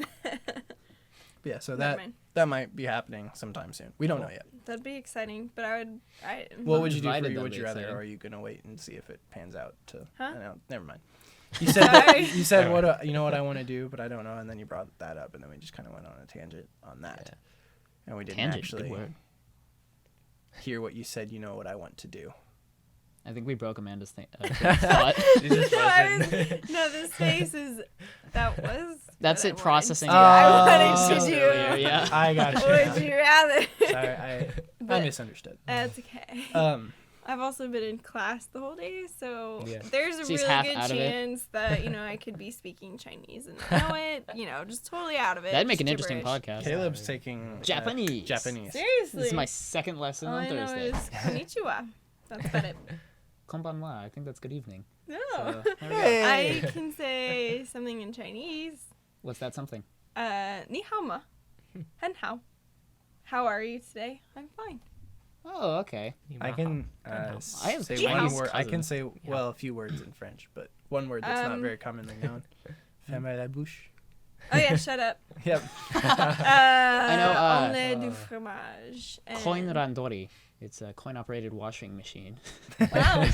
S1: Yeah, so
S3: Never mind.
S1: that might be happening sometime soon. We don't know yet.
S3: That'd be exciting, but I would.
S1: What would you do for
S2: Invited
S1: you?
S2: them,
S1: Would you
S2: they
S1: rather,
S2: said.
S1: or are you gonna wait and see if it pans out to?
S3: Huh?
S1: No, never mind. You said that,
S3: Sorry.
S1: you said what you know what I want to do, but I don't know, and then you brought that up, and then we just kind of went on a tangent on that,
S4: Yeah.
S1: and we didn't
S2: Tangent,
S1: actually
S2: good word.
S1: hear what you said. You know what I want to do.
S2: I think we broke Amanda's thought.
S4: You just wasn't.
S3: No, this face is. That was.
S2: That's
S3: what I
S2: it
S3: wanted
S2: processing.
S3: to-
S2: it.
S3: I wanted
S1: Oh.
S3: to do.
S2: Earlier, yeah.
S1: I got you.
S3: Would you rather?
S1: Sorry, I
S3: But-
S1: misunderstood.
S3: That's okay.
S1: Um,
S3: I've also been in class the whole day, so
S4: Yeah.
S3: there's a
S2: She's
S3: really
S2: half
S3: good
S2: out of it.
S3: chance that I could be speaking Chinese and not know it. Just totally out of it.
S2: That'd make
S3: just
S2: an interesting
S3: gibberish.
S2: podcast.
S1: Caleb's taking
S2: Japanese.
S1: Japanese.
S3: Seriously.
S2: This is my second lesson
S3: All
S2: on
S3: I know
S2: Thursday.
S3: is konnichiwa. That's about it.
S2: Konbanwa. I think that's good evening.
S3: No.
S2: So, there we go.
S1: Hey.
S3: I can say something in Chinese.
S2: What's that something?
S3: 你好吗? 很好. How are you today? I'm fine.
S2: Oh, okay.
S1: I can
S2: I have
S1: say
S2: Chinese
S1: one word. I can
S2: cousins.
S1: say a few words in French, but one word that's not very commonly known. Fermez la bouche.
S3: Oh yeah, shut up.
S1: Yep.
S2: I know,
S3: Omelette du fromage.
S2: Coin
S3: and-
S2: randori. It's a coin-operated washing machine.
S3: Wow.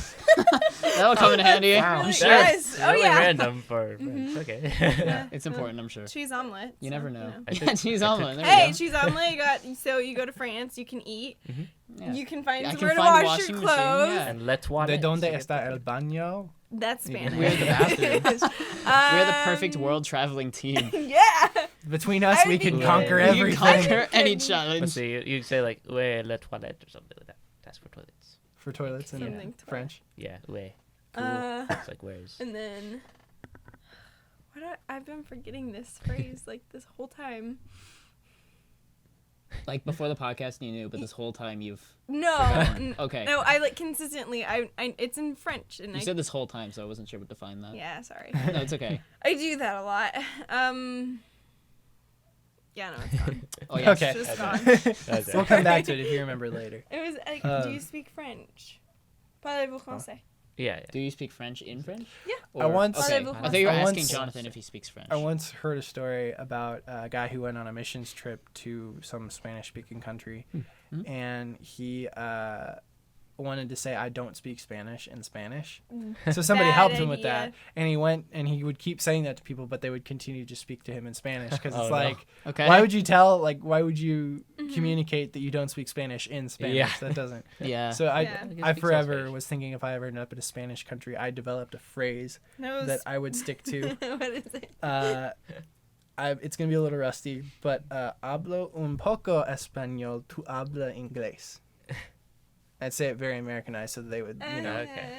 S2: That'll come in handy.
S4: Wow,
S3: Really
S4: that's
S3: does. Oh,
S4: really
S3: yeah.
S4: random for French. Okay.
S3: Yeah.
S2: It's important, I'm sure.
S3: Cheese omelet.
S2: You
S3: so,
S2: never know.
S4: I
S2: Yeah,
S4: took-
S2: cheese
S4: I took-
S2: omelet. There
S3: Hey,
S2: we go.
S3: cheese omelet. You go to France. You can eat.
S2: Yeah.
S3: You can find
S2: I
S3: somewhere
S2: can
S3: to
S2: find a
S3: wash
S2: washing
S3: your
S2: machine,
S3: clothes.
S2: yeah.
S4: And let's watch
S1: De
S4: it.
S1: donde está el baño?
S3: That's Spanish.
S2: We're the bathroom. We're the perfect
S3: Um,
S2: world traveling team.
S3: Yeah.
S1: Between us,
S3: I
S1: we
S3: would
S1: can
S3: be
S1: conquer
S3: good.
S2: You
S1: everything.
S2: conquer any
S4: Let's
S2: challenge.
S4: see. You say like "ouais la toilette" or something like that. That's for toilets.
S1: For toilets in
S3: Something to-
S1: French.
S4: Yeah, ouais. It's like where's.
S3: And then, I've been forgetting this phrase like this whole time.
S2: Like before the podcast, you knew, but this whole time you've.
S3: No.
S2: Okay.
S3: No, I like consistently. I it's in French, and
S2: You
S3: I.
S2: said this whole time, so I wasn't sure what to find that.
S3: Yeah, sorry.
S2: No, it's okay.
S3: I do that a lot. Yeah, no, it's gone.
S2: Oh yeah.
S1: Okay.
S3: It's just gone.
S4: Okay.
S1: We'll come back to it if you remember later.
S3: It was like, do you speak French? Parlez-vous français?
S4: Yeah.
S2: Do you speak French in French?
S3: Yeah.
S2: Or,
S1: I once-
S2: Okay.
S3: Parlez-vous
S2: I thought you were
S1: I
S2: asking
S1: once-
S2: Jonathan if he speaks French.
S1: I once heard a story about a guy who went on a missions trip to some Spanish-speaking country, and he wanted to say, "I don't speak Spanish" in Spanish. So somebody
S3: Bad
S1: helped him with
S3: idea.
S1: that, and he went and he would keep saying that to people, but they would continue to speak to him in Spanish because
S4: Oh,
S1: it's
S4: no.
S1: like,
S2: Okay.
S1: why would you communicate that you don't speak Spanish in Spanish?
S4: Yeah.
S1: That doesn't.
S2: Yeah.
S1: So I,
S3: Yeah.
S1: I
S4: Speak some
S1: forever
S4: Spanish.
S1: was thinking if I ever ended up in a Spanish country, I developed a phrase
S3: No,
S1: that I would stick to.
S3: what is it?
S1: It's gonna be a little rusty, but hablo un poco español, tu habla inglés. I'd say it very Americanized, so that they would, you know.
S4: Okay.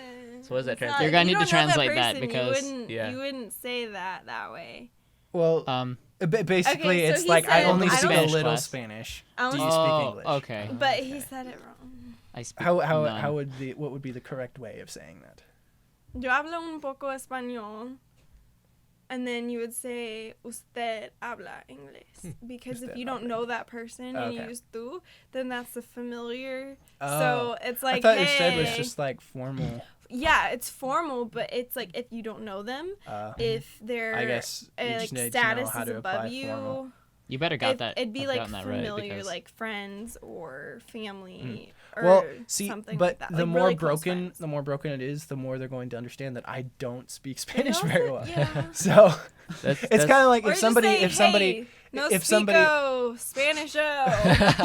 S4: So what does that
S3: it's not-
S4: translate?
S2: You're gonna
S3: you
S2: need to
S3: don't know
S2: translate that
S3: person,
S2: because-
S3: you wouldn't say that way.
S1: Well, basically,
S3: Okay, so
S1: it's
S3: he
S1: like I
S3: said,
S1: only
S2: I
S1: speak
S2: don't-
S1: a little
S2: class.
S1: Spanish.
S3: I
S1: Do you
S3: only-
S1: speak English?
S2: Okay.
S3: But he said it wrong.
S2: I speak
S1: How
S2: none.
S1: what would be the correct way of saying that?
S3: Yo hablo un poco español. And then you would say, usted habla inglés. Because if
S1: Usted
S3: you don't
S1: habla
S3: know that person and you
S1: Okay.
S3: use tú, then that's the familiar.
S1: Oh.
S3: So it's like,
S1: I thought
S3: hey.
S1: usted was just like formal.
S3: Yeah, it's formal, but it's like if you don't know them, if their
S1: I guess you
S3: like
S1: just need to know
S3: status
S1: how
S3: is
S1: to apply
S3: above you,
S1: formal.
S2: You better got that.
S3: it'd be
S2: I've
S3: like
S2: gotten that right,
S3: familiar,
S2: because-
S3: like friends or family or
S1: Well, see,
S3: something
S1: but
S3: like that.
S1: the
S3: like
S1: more
S3: really close
S1: broken,
S3: friends.
S1: the more broken it is, the more they're going to understand that I don't speak Spanish
S3: also-
S1: very well.
S3: yeah.
S1: So
S4: That's,
S1: it's kind of like
S3: Or
S1: if
S3: just
S1: somebody,
S3: say,
S1: if somebody,
S3: hey, no
S1: if somebody,
S3: speako, Spanish-o.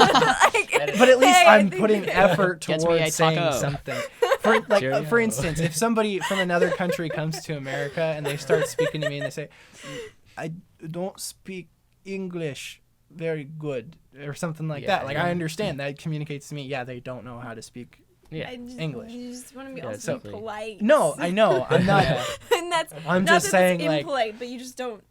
S3: Like,
S1: but at least
S3: hey, I
S1: I'm
S3: think-
S1: putting effort
S2: Gets me a
S1: towards saying
S2: taco.
S1: something. For like,
S4: Cheerio.
S1: for instance, if somebody from another country comes to America and they start speaking to me and they say, "I don't speak English very good," or something like
S4: Yeah,
S1: that, like
S4: yeah.
S1: I understand that communicates to me, yeah, they don't know how to speak.
S4: yeah.
S3: I just,
S1: English.
S3: You just want to be
S4: Yeah,
S3: also
S4: so-
S3: be polite.
S1: No, I know, I'm not.
S2: Yeah.
S3: and that's
S1: I'm
S3: not
S1: just
S3: that
S1: saying,
S3: it's
S1: like,
S3: impolite, but you just don't.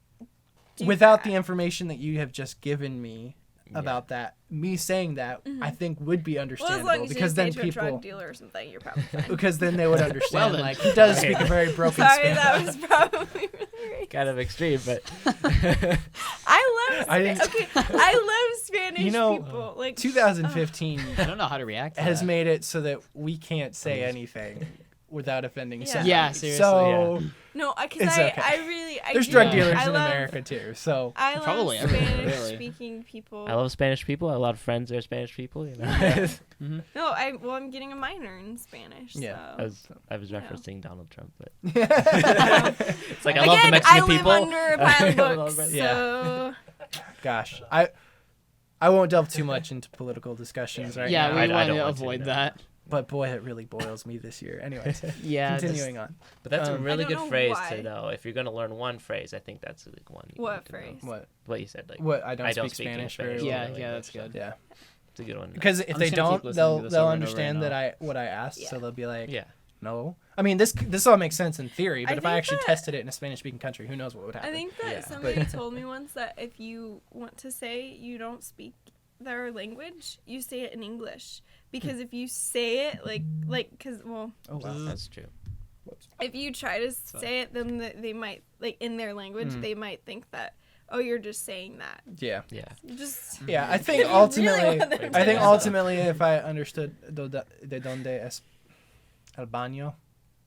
S3: Do
S1: without
S3: that.
S1: the information that you have just given me about that, me saying that I think would be
S3: Well, as
S1: understandable
S3: long as you
S1: because
S3: didn't
S1: then
S3: say to a drug
S1: people
S3: dealer or something, you're probably fine.
S1: because then they would understand
S2: then.
S1: like he does speak a very broken
S3: Sorry,
S1: Spanish.
S3: that was probably really.
S4: Kind of extreme, but
S3: I love.
S1: I didn't-
S3: Okay, I love Spanish
S1: You know,
S3: people. Like
S1: 2015
S2: I don't know how to react. To
S1: has
S2: that.
S1: made it so that we can't say anything without offending
S3: Yeah.
S1: somebody.
S2: Yeah, seriously,
S1: So
S3: no, because
S1: It's
S3: I,
S1: okay.
S3: I really, I
S1: there's
S3: do-
S1: drug
S2: Yeah.
S1: dealers
S3: I
S1: in
S3: love,
S1: America too. So
S3: I love
S2: Probably everywhere,
S3: Spanish
S2: really.
S3: speaking people.
S4: I love Spanish people. I have a lot of friends that are Spanish people. You know,
S3: No, I'm getting a minor in Spanish.
S1: Yeah,
S3: So.
S4: I was
S3: Yeah.
S4: referencing Donald Trump, but
S1: yeah.
S4: it's like I love the
S3: Again,
S4: Mexican
S3: I live
S4: people.
S3: under a pile of
S4: I love
S3: books,
S4: it.
S1: Yeah.
S3: so
S1: Gosh, I won't delve too much into political discussions right
S2: Yeah,
S1: now.
S2: we
S4: I
S2: want
S4: don't
S2: to
S4: want to,
S2: avoid
S4: no.
S2: that.
S1: But boy, it really boils me this year. Anyways,
S2: Yeah.
S1: continuing on.
S4: But that's a
S1: Um,
S4: really
S3: I
S4: good
S3: don't know
S4: phrase
S3: why.
S4: to know. If you're gonna learn one phrase, I think that's like one. You
S3: What
S4: need to know.
S3: phrase?
S4: What you said, like
S1: What I don't
S4: I
S1: speak
S4: don't speak
S1: Spanish
S4: Spanish
S1: very well.
S2: Yeah,
S4: Really
S2: yeah, that's
S4: good.
S2: good.
S1: Yeah.
S4: it's a good one.
S1: Because if
S2: I'm
S1: they
S2: just gonna keep
S1: don't,
S2: listening to
S1: they'll
S2: this
S1: they'll
S2: over and over
S1: understand
S2: and
S1: that what I asked.
S3: Yeah.
S1: So they'll be like,
S4: Yeah.
S1: no. I mean, this all makes sense in theory, but
S3: I
S1: if I
S3: think
S1: actually
S3: that-
S1: tested it in a Spanish-speaking country, who knows what would happen?
S3: I think that
S4: Yeah.
S3: somebody told me once that if you want to say you don't speak their language, you say it in English. Because if you say it like, cause well,
S1: Oh wow.
S4: That's true.
S3: if you try to say it, then they might, like, in their language, they might think that, oh, you're just saying that.
S1: Yeah.
S4: Yeah.
S3: Just
S1: Yeah, I
S3: If
S1: think
S3: you
S1: ultimately,
S3: really want them to
S1: I think
S3: know.
S1: ultimately, if I understood de donde es el baño,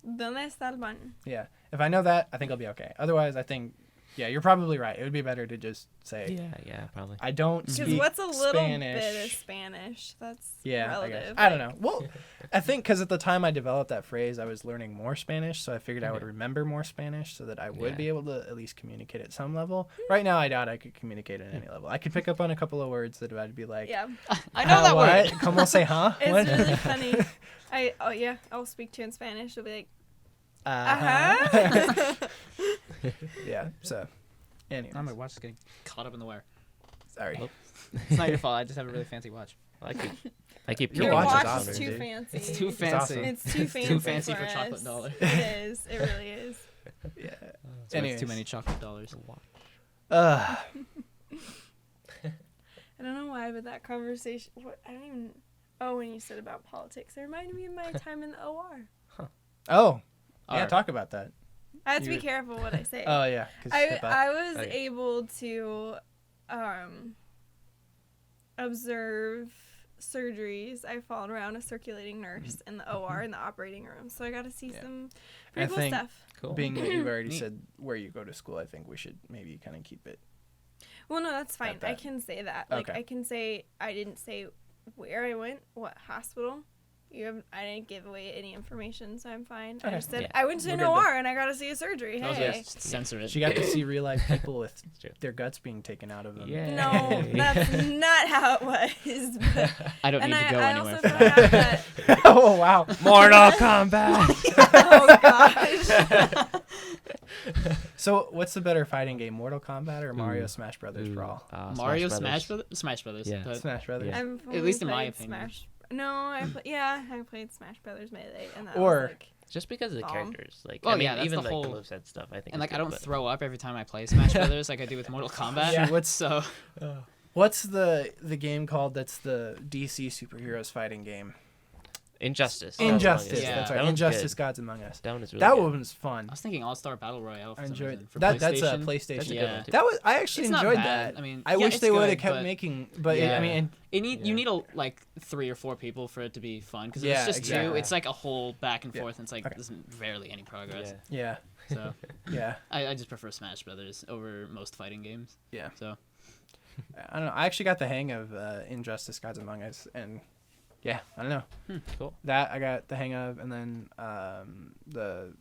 S3: ¿Dónde está el baño?
S1: yeah, if I know that, I think I'll be okay. Otherwise, I think, yeah, you're probably right. It would be better to just say,
S4: Yeah, probably.
S1: I don't
S3: Because
S1: speak
S3: what's a little
S1: Spanish.
S3: bit of Spanish? That's
S1: Yeah,
S3: relative.
S1: I don't know. Well, I think because at the time I developed that phrase, I was learning more Spanish, so I figured I would remember more Spanish so that I would
S4: Yeah.
S1: be able to at least communicate at some level. Right now, I doubt I could communicate at any level. I could pick up on a couple of words that I'd be like,
S3: Yeah,
S2: I know that
S1: what?
S2: word.
S1: Como se, huh?
S3: it's
S1: What?
S3: really funny. I'll speak to you in Spanish. I'll be like,
S1: Uh-huh. Yeah, so, anyway.
S2: Oh, my watch is getting caught up in the wire.
S1: Sorry.
S4: Well,
S2: It's not your fault. I just have a really fancy watch.
S4: I keep
S1: Your
S3: your
S1: watch is
S3: watch
S1: awesome,
S3: is too
S1: dude.
S3: fancy.
S2: It's too fancy.
S1: awesome.
S3: It's too fancy.
S2: Too fancy for
S3: us.
S2: chocolate dollar.
S3: It is. It really is.
S1: Yeah.
S2: It's
S1: Anyways.
S2: too many chocolate dollars.
S1: Uh,
S3: I don't know why, but that conversation. I don't even. Oh, when you said about politics, it reminded me of my time in the OR.
S1: oh, yeah,
S2: Alright.
S1: talk about that.
S3: I have to be
S1: You-
S3: careful what I say.
S1: Oh, yeah. 'cause HIPAA.
S3: I was
S4: Okay.
S3: able to observe surgeries. I followed around a circulating nurse in the OR in the operating room, so I got to see
S1: Yeah.
S3: some
S1: I
S3: pretty cool
S1: think-
S3: stuff.
S4: Cool.
S1: Being that you've already
S2: Neat.
S1: said where you go to school, I think we should maybe kind of keep it.
S3: Well, no, that's fine. I
S1: that.
S3: can say that. Like,
S1: Okay.
S3: I can say I didn't say where I went, what hospital. I didn't give away any information, so I'm fine. I
S1: Okay.
S3: just said
S4: Yeah.
S3: I went to
S1: We're
S3: an
S1: good then.
S3: OR and I got to see a surgery.
S2: Oh,
S3: Hey.
S2: yeah, just censor it.
S1: She got to see real life people with
S4: It's true.
S1: their guts being taken out of them.
S4: Yeah.
S3: No, that's not how it was. But,
S2: I don't
S3: and
S2: need to go
S3: I
S2: anywhere
S3: also
S2: for
S3: found
S2: that.
S3: out that.
S1: Oh, wow.
S4: Mortal Kombat.
S3: Oh gosh.
S1: So, what's the better fighting game, Mortal Kombat or Mario Smash Brothers Brawl?
S2: Mario Smash Brothers.
S4: Yeah.
S2: But
S1: Smash Brothers.
S4: Yeah.
S3: I've
S2: At least in
S3: only
S2: my
S3: played
S2: opinion.
S3: Smash. No, I played Smash Brothers Melee, and that
S1: Or-
S3: was like,
S4: Just because of the
S3: Bomb.
S4: characters, like
S2: Oh,
S4: I mean,
S2: yeah, that's
S4: even
S2: the
S4: like
S2: whole-
S4: the moveset stuff, I think.
S2: And
S4: is
S2: like I
S4: good,
S2: don't
S4: but-
S2: throw up every time I play Smash Brothers like I do with Mortal Kombat.
S1: Yeah, What's the game called that's the DC superheroes fighting game?
S4: Injustice.
S1: Injustice.
S2: Yeah.
S1: That's
S4: That
S1: right.
S4: one's
S1: Injustice
S4: good.
S1: Gods Among Us.
S4: That one is really
S1: That
S4: good.
S1: one was fun.
S2: I was thinking All Star Battle Royale. For
S1: I
S2: some
S1: enjoyed
S2: reason, for
S1: that. That's a
S2: PlayStation.
S4: That's a
S1: PlayStation.
S4: good
S2: Yeah.
S4: one too.
S1: That was I actually
S2: It's not
S1: enjoyed
S2: bad.
S1: that.
S2: I mean,
S1: I
S2: yeah,
S1: wish
S2: it's
S1: they would have
S2: good,
S1: kept
S2: but
S1: making, but
S2: Yeah.
S1: I mean,
S2: you
S4: Yeah.
S2: need like 3 or 4 people for it to be fun because if
S1: Yeah,
S2: it's just
S1: exactly.
S2: 2, it's like a whole back and
S1: Yeah.
S2: forth. And it's like
S1: Okay.
S2: there's rarely any progress.
S4: Yeah.
S1: yeah,
S2: So
S1: yeah,
S2: I just prefer Smash Brothers over most fighting games.
S1: yeah.
S2: So
S1: I don't know. I actually got the hang of Injustice Gods Among Us, and yeah, I don't know.
S4: Cool.
S1: That I got the hang of, and then the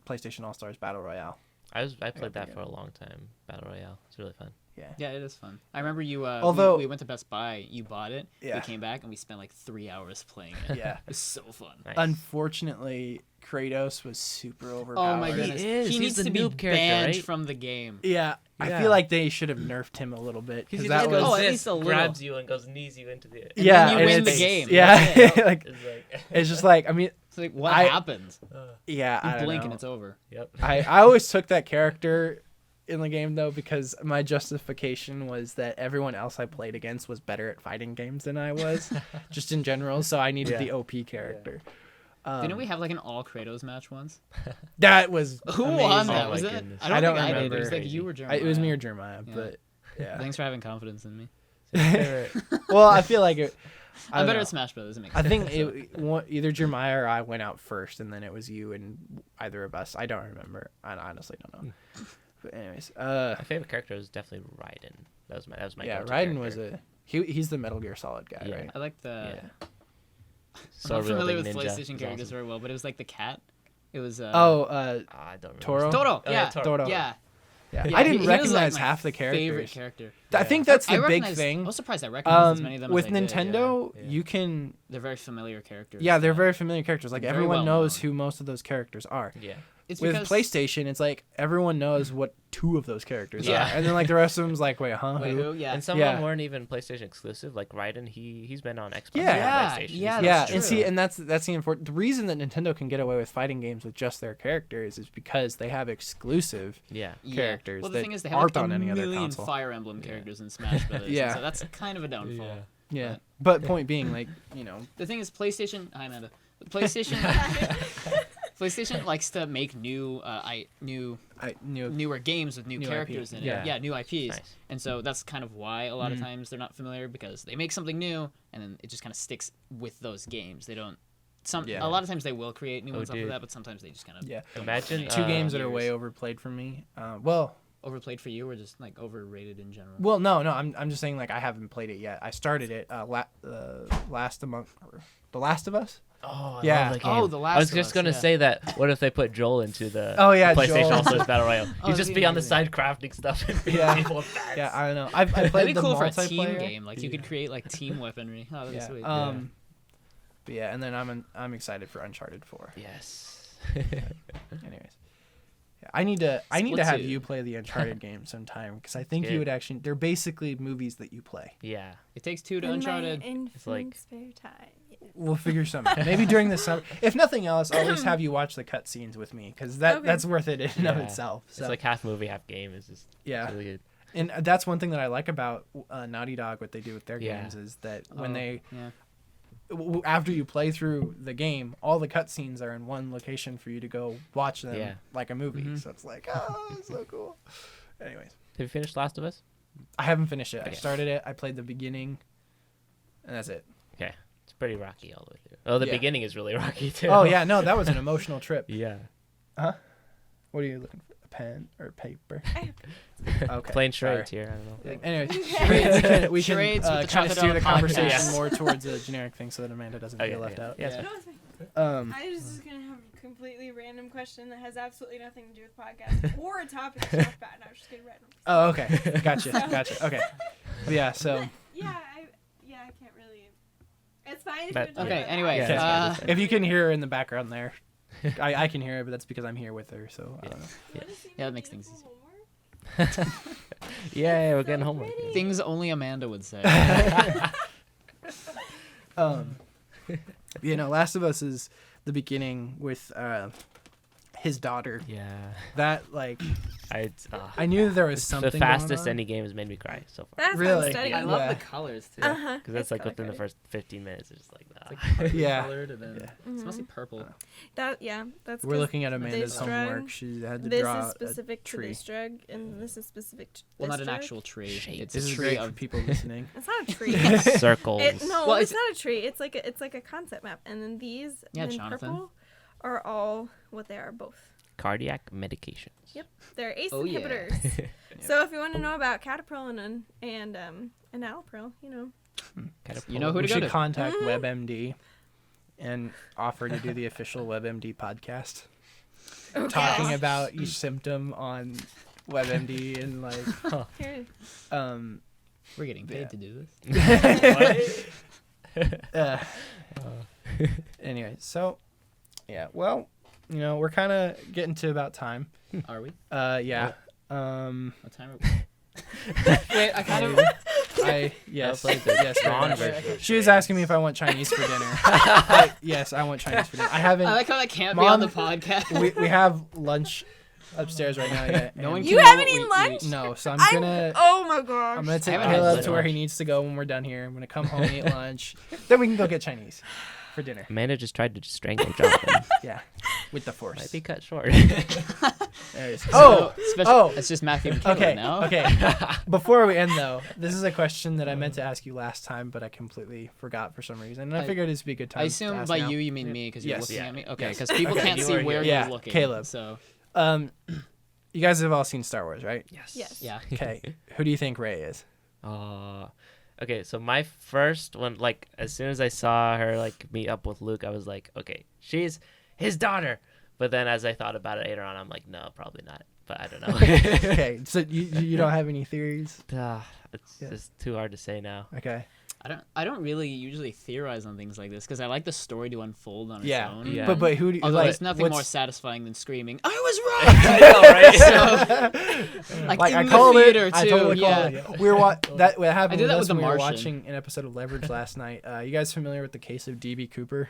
S1: PlayStation All Stars Battle Royale.
S4: I played that
S1: pretty
S4: for a long time. Battle Royale. It's really fun.
S1: Yeah.
S2: yeah, it is fun. I remember you.
S1: Although-
S2: we went to Best Buy, you bought it.
S1: Yeah.
S2: We came back and we spent like 3 hours playing it.
S1: Yeah.
S2: It was so fun.
S4: Nice.
S1: Unfortunately, Kratos was super overpowered.
S2: Oh my
S4: He
S2: goodness,
S4: is.
S2: he
S4: He's
S2: needs
S4: the
S2: to be
S4: noob character,
S2: banned
S4: right?
S2: from the game.
S1: Yeah, I
S4: Yeah.
S1: feel like they should have nerfed him a little bit because
S4: He
S1: that
S4: just
S1: was.
S4: goes
S2: Oh, at
S4: this,
S2: least a little.
S4: grabs you and goes knees you into the.
S2: And
S1: yeah,
S2: then you
S1: and
S2: win the
S1: it's-
S2: game.
S1: Yeah,
S2: That's it.
S1: like
S4: It's like.
S1: it's just like I mean,
S2: It's like what
S1: I-
S2: happened?
S1: yeah, I
S2: You
S1: don't
S2: blink
S1: know.
S2: and it's over.
S4: Yep.
S1: I always took that character in the game though because my justification was that everyone else I played against was better at fighting games than I was, just in general. So I needed
S4: Yeah.
S1: the OP character.
S2: Didn't we have like an all Kratos match once?
S1: That was
S2: Who
S1: amazing.
S2: won that?
S4: Oh
S2: was
S4: my
S2: it?
S4: goodness.
S2: I don't,
S1: I don't
S2: think I did. It
S1: remember.
S2: was like you were Jeremiah.
S1: It was me or Jeremiah,
S2: Yeah.
S1: but yeah.
S2: Thanks for having confidence in me.
S1: Well, I feel like it. I
S2: I'm
S1: don't
S2: better
S1: know.
S2: at Smash Brothers. It makes
S1: I
S2: sense.
S1: think either Jeremiah or I went out first, and then it was you and either of us. I don't remember. I honestly don't know. But anyways,
S4: My favorite character was definitely Raiden. That was my.
S1: yeah,
S4: go-to
S1: Raiden was
S4: character.
S1: he's the Metal Gear Solid guy,
S4: Yeah.
S1: right?
S2: I like the.
S4: Yeah.
S2: I'm
S4: So
S2: not familiar
S4: real
S2: with
S4: big ninja.
S2: PlayStation
S4: It's
S2: characters
S4: awesome.
S2: very well, but it was like the cat. It was.
S4: Ah, I don't remember.
S1: Toro?
S2: Toro.
S4: Oh,
S2: Yeah.
S4: Toro.
S1: Toro.
S2: Yeah.
S1: Yeah,
S2: Yeah,
S1: I didn't
S2: he was, like,
S1: recognize
S2: my
S1: half the characters.
S2: Favorite character.
S1: I think that's
S2: I
S1: the big
S2: recognized-
S1: thing.
S2: I was surprised I recognized as many of them
S1: With
S2: as I did,
S1: Nintendo,
S4: yeah.
S1: you can.
S2: They're very familiar characters.
S1: Yeah, they're very familiar characters. Like
S2: Very
S1: everyone
S2: well
S1: knows
S2: known.
S1: who most of those characters are.
S4: Yeah.
S2: It's
S1: With
S2: because,
S1: PlayStation, it's like everyone knows what 2 of those characters
S2: Yeah.
S1: are, and then like the rest of them's like, wait, huh?
S2: Wait,
S1: who?
S2: who? Yeah.
S4: And some
S1: Yeah.
S4: of them weren't even PlayStation exclusive. Like Raiden, he's been on Xbox.
S1: Yeah.
S4: and
S2: Yeah,
S4: PlayStation.
S2: yeah,
S4: He's
S1: Yeah,
S2: that's
S1: and
S2: true.
S1: see, and that's the important. The reason that Nintendo can get away with fighting games with just their characters is because they have exclusive.
S4: Yeah.
S1: characters
S2: Well, the
S1: that
S2: thing is, they have
S1: aren't
S2: like
S1: on
S2: a
S1: any other
S2: million
S1: console.
S2: Fire Emblem characters in Smash Brothers.
S1: Yeah.
S2: So that's kind of a downfall.
S1: Yeah, but point being, like
S2: The thing is, PlayStation. Hi, Amanda. PlayStation. PlayStation likes to make newer games with new
S1: New
S2: characters
S1: IP.
S2: in it.
S4: Yeah.
S2: Yeah, new IPs.
S4: Nice.
S2: And so that's kind of why a lot of times they're not familiar, because they make something new and then it just kind of sticks with those games. They don't. A lot of times they will create new ones off of
S4: dude.
S2: that, but sometimes they just kind of
S4: Imagine
S1: Two games that are
S2: years.
S1: way overplayed for me. Well,
S2: overplayed for you, or just like overrated in general.
S1: well, no. I'm just saying like I haven't played it yet. I started it last month. The Last of Us.
S4: Oh,
S1: Yeah.
S4: I love that game.
S2: Oh, The Last
S4: I was
S2: of
S4: just
S2: Us,
S4: gonna
S2: yeah.
S4: say that. What if they put Joel into the
S1: Oh, yeah,
S4: PlayStation
S1: Joel.
S4: All-Stars Battle Royale?
S2: Oh,
S4: He'd just
S2: that'd
S4: be
S2: be
S4: on the
S2: amazing.
S4: side crafting stuff and beating
S1: Yeah.
S4: people with bats.
S1: Yeah, I don't know. I played
S2: That'd be
S1: the
S2: cool for a
S1: multiplayer
S2: team game. Like you could create like team weaponry. Oh, that'd be
S1: Yeah.
S2: sweet.
S1: But yeah, and then I'm excited for Uncharted 4.
S4: Yes.
S1: Anyways, yeah, I need to have
S2: Splatoon.
S1: you play the Uncharted game sometime because I think
S4: Yeah.
S1: you would actually. They're basically movies that you play.
S4: Yeah.
S2: It takes two to
S3: In
S2: Uncharted.
S3: my infinite
S4: like-
S3: spare time.
S1: We'll figure something out. Maybe during the summer. If nothing else, I'll at least have you watch the cutscenes with me because
S3: Okay.
S1: that's worth it in and of
S4: Yeah.
S1: itself. So
S4: It's like half movie, half game. It's just
S1: yeah,
S4: really good.
S1: and that's one thing that I like about Naughty Dog. What they do with their
S4: Yeah.
S1: games is that when
S2: Oh,
S1: they
S2: yeah.
S1: after you play through the game, all the cutscenes are in one location for you to go watch them
S4: Yeah.
S1: like a movie.
S2: Mhm.
S1: So it's like, oh, it's so cool. Anyways,
S4: Have you finished Last of Us?
S1: I haven't finished it. I
S4: Okay.
S1: started it. I played the beginning, and that's it.
S4: Okay. It's pretty rocky all the way through. Oh, the
S1: Yeah.
S4: beginning is really rocky too.
S1: Oh yeah, no, that was an emotional trip.
S4: Yeah.
S1: What are you looking for? A pen or paper? Okay.
S4: Playing
S1: sorry.
S4: charades here. I don't know.
S1: Anyways, we can
S2: Charades with the
S1: kind of
S2: chocolate
S1: steer the
S2: on podcast.
S1: conversation
S4: Yes.
S1: more towards a generic thing so that Amanda doesn't
S4: Okay,
S1: feel left
S4: yeah.
S1: out.
S4: Yeah.
S3: No, it's fine.
S1: Um,
S3: I was just gonna have a completely random question that has absolutely nothing to do with podcast or a topic to talk about, and I was just gonna random.
S1: oh, okay. Gotcha. Okay. Yeah. So
S3: Yeah, I can't really. It's fine. If
S4: But-
S3: you talk
S2: Okay,
S3: about
S2: anyway,
S3: that.
S1: Yeah,
S4: that's fine.
S1: if you can hear her in the background there, I can hear it, but that's because I'm here with her. So I don't know.
S3: Wanna see
S2: Yeah,
S3: my
S2: that makes things
S3: beautiful
S2: easy.
S3: homework?
S4: Yeah, we're
S3: So
S4: getting homework.
S3: pretty.
S2: Things only Amanda would say.
S1: You know, Last of Us is the beginning with his daughter.
S4: Yeah.
S1: That like
S4: I
S1: I knew that there was
S4: the
S1: something.
S4: fastest
S1: going on.
S4: any game has made me cry so far.
S3: That's
S1: Really?
S3: what I'm studying.
S2: I love
S1: Yeah.
S2: the colors too.
S3: Uh-huh.
S4: Because that's
S3: It's
S4: like within the
S3: color-coded.
S4: first 15 minutes, it's just like,
S1: Yeah.
S2: Colored and then
S1: Yeah.
S2: it's mostly
S3: Mhm.
S2: purple.
S3: That's
S1: We're
S3: 'cause
S1: looking at Amanda's
S3: this
S1: homework.
S3: drug-
S1: She had to
S3: This
S1: draw
S3: is specific
S1: a
S3: to
S1: tree.
S3: this drug, and this is specific to
S2: Well,
S3: this
S2: not an
S3: drug.
S2: actual tree.
S4: Shape.
S2: It's
S1: This
S2: a
S1: is
S2: tree
S1: great
S2: of
S1: for people listening.
S3: It's not a tree.
S4: circles.
S3: No,
S2: Well,
S3: it's
S2: it's-
S3: not a tree. It's like a concept map, and then these
S2: Yeah,
S3: in
S2: Jonathan.
S3: purple are all what they are both.
S4: Cardiac medications.
S3: Yep, they're ACE
S2: Oh, yeah.
S3: inhibitors. So if you want to know about Catepril and Enalapril, you know.
S2: You know who
S1: We
S2: to go
S1: should
S2: to.
S1: contact WebMD and offer to do the official WebMD podcast, talking about each symptom on WebMD and like,
S3: Here.
S2: We're getting paid
S1: Yeah.
S2: to do this.
S1: Anyway, so yeah, well, you know, we're kind of getting to about time.
S2: Are we?
S1: Yeah.
S2: What time are we? Wait, I kind of.
S1: Yes,
S4: That was like the
S1: yes. very
S4: Dawn
S1: much.
S4: version of
S1: She was
S4: charades.
S1: asking me if I want Chinese for dinner. Yes, I want Chinese for dinner. I haven't.
S2: I like how that can't be on the
S1: Mom,
S2: podcast.
S1: we have lunch upstairs right now yet.
S2: No one
S1: and-
S2: can
S3: You
S2: know
S3: haven't
S2: what
S3: eaten
S2: we
S3: lunch?
S2: eat.
S1: No, so I'm
S3: I'm-
S1: gonna
S3: Oh my gosh.
S1: I'm gonna take
S2: haven't had
S1: Caleb
S2: lunch.
S1: to where he needs to go when we're done here. I'm gonna come home, eat lunch, then we can go get Chinese for dinner.
S4: Amanda just tried to strangle Jonathan.
S1: Yeah, with the force.
S4: Might be cut short.
S1: There it is.
S2: So,
S1: Oh,
S2: oh, it's just Matthew and Caleb
S1: okay,
S2: now.
S1: okay. Before we end though, this is a question that I meant to ask you last time, but I completely forgot for some reason, and I figured this would be a good time.
S2: I
S1: to
S2: assume
S1: ask
S2: by
S1: now.
S2: you mean me because you're
S1: Yes.
S2: looking
S4: Yeah.
S2: at me. Okay,
S1: Yes.
S2: because people
S1: Okay.
S2: can't
S4: You
S2: see
S4: are
S2: where
S4: here.
S1: Yeah,
S2: you're looking.
S1: Caleb.
S2: So
S1: You guys have all seen Star Wars, right?
S4: Yes.
S3: Yes.
S2: yeah.
S1: Okay. Who do you think Rey is?
S4: Okay, so my first one, like, as soon as I saw her, like, meet up with Luke, I was like, okay, she's his daughter. But then as I thought about it later on, I'm like, no, probably not. But I don't know.
S1: Okay, so you don't have any theories?
S4: It's
S1: Yeah.
S4: just too hard to say now.
S1: Okay.
S2: I don't really usually theorize on things like this because I like the story to unfold on its
S1: Yeah.
S2: own.
S4: Yeah.
S1: But who do you
S2: Although
S1: like?
S2: there's nothing more
S1: what's-
S2: satisfying than screaming, "I was right!"
S4: I know, right?
S2: So, like,
S1: Like
S2: in
S1: I
S2: the
S1: called
S2: theater
S1: it. I
S2: too.
S1: totally
S2: yeah.
S1: called it. We were that what happened
S2: I did
S1: with
S2: that
S1: us
S2: with The
S1: when we were
S2: Martian.
S1: watching an episode of Leverage last night. You guys familiar with the case of DB Cooper?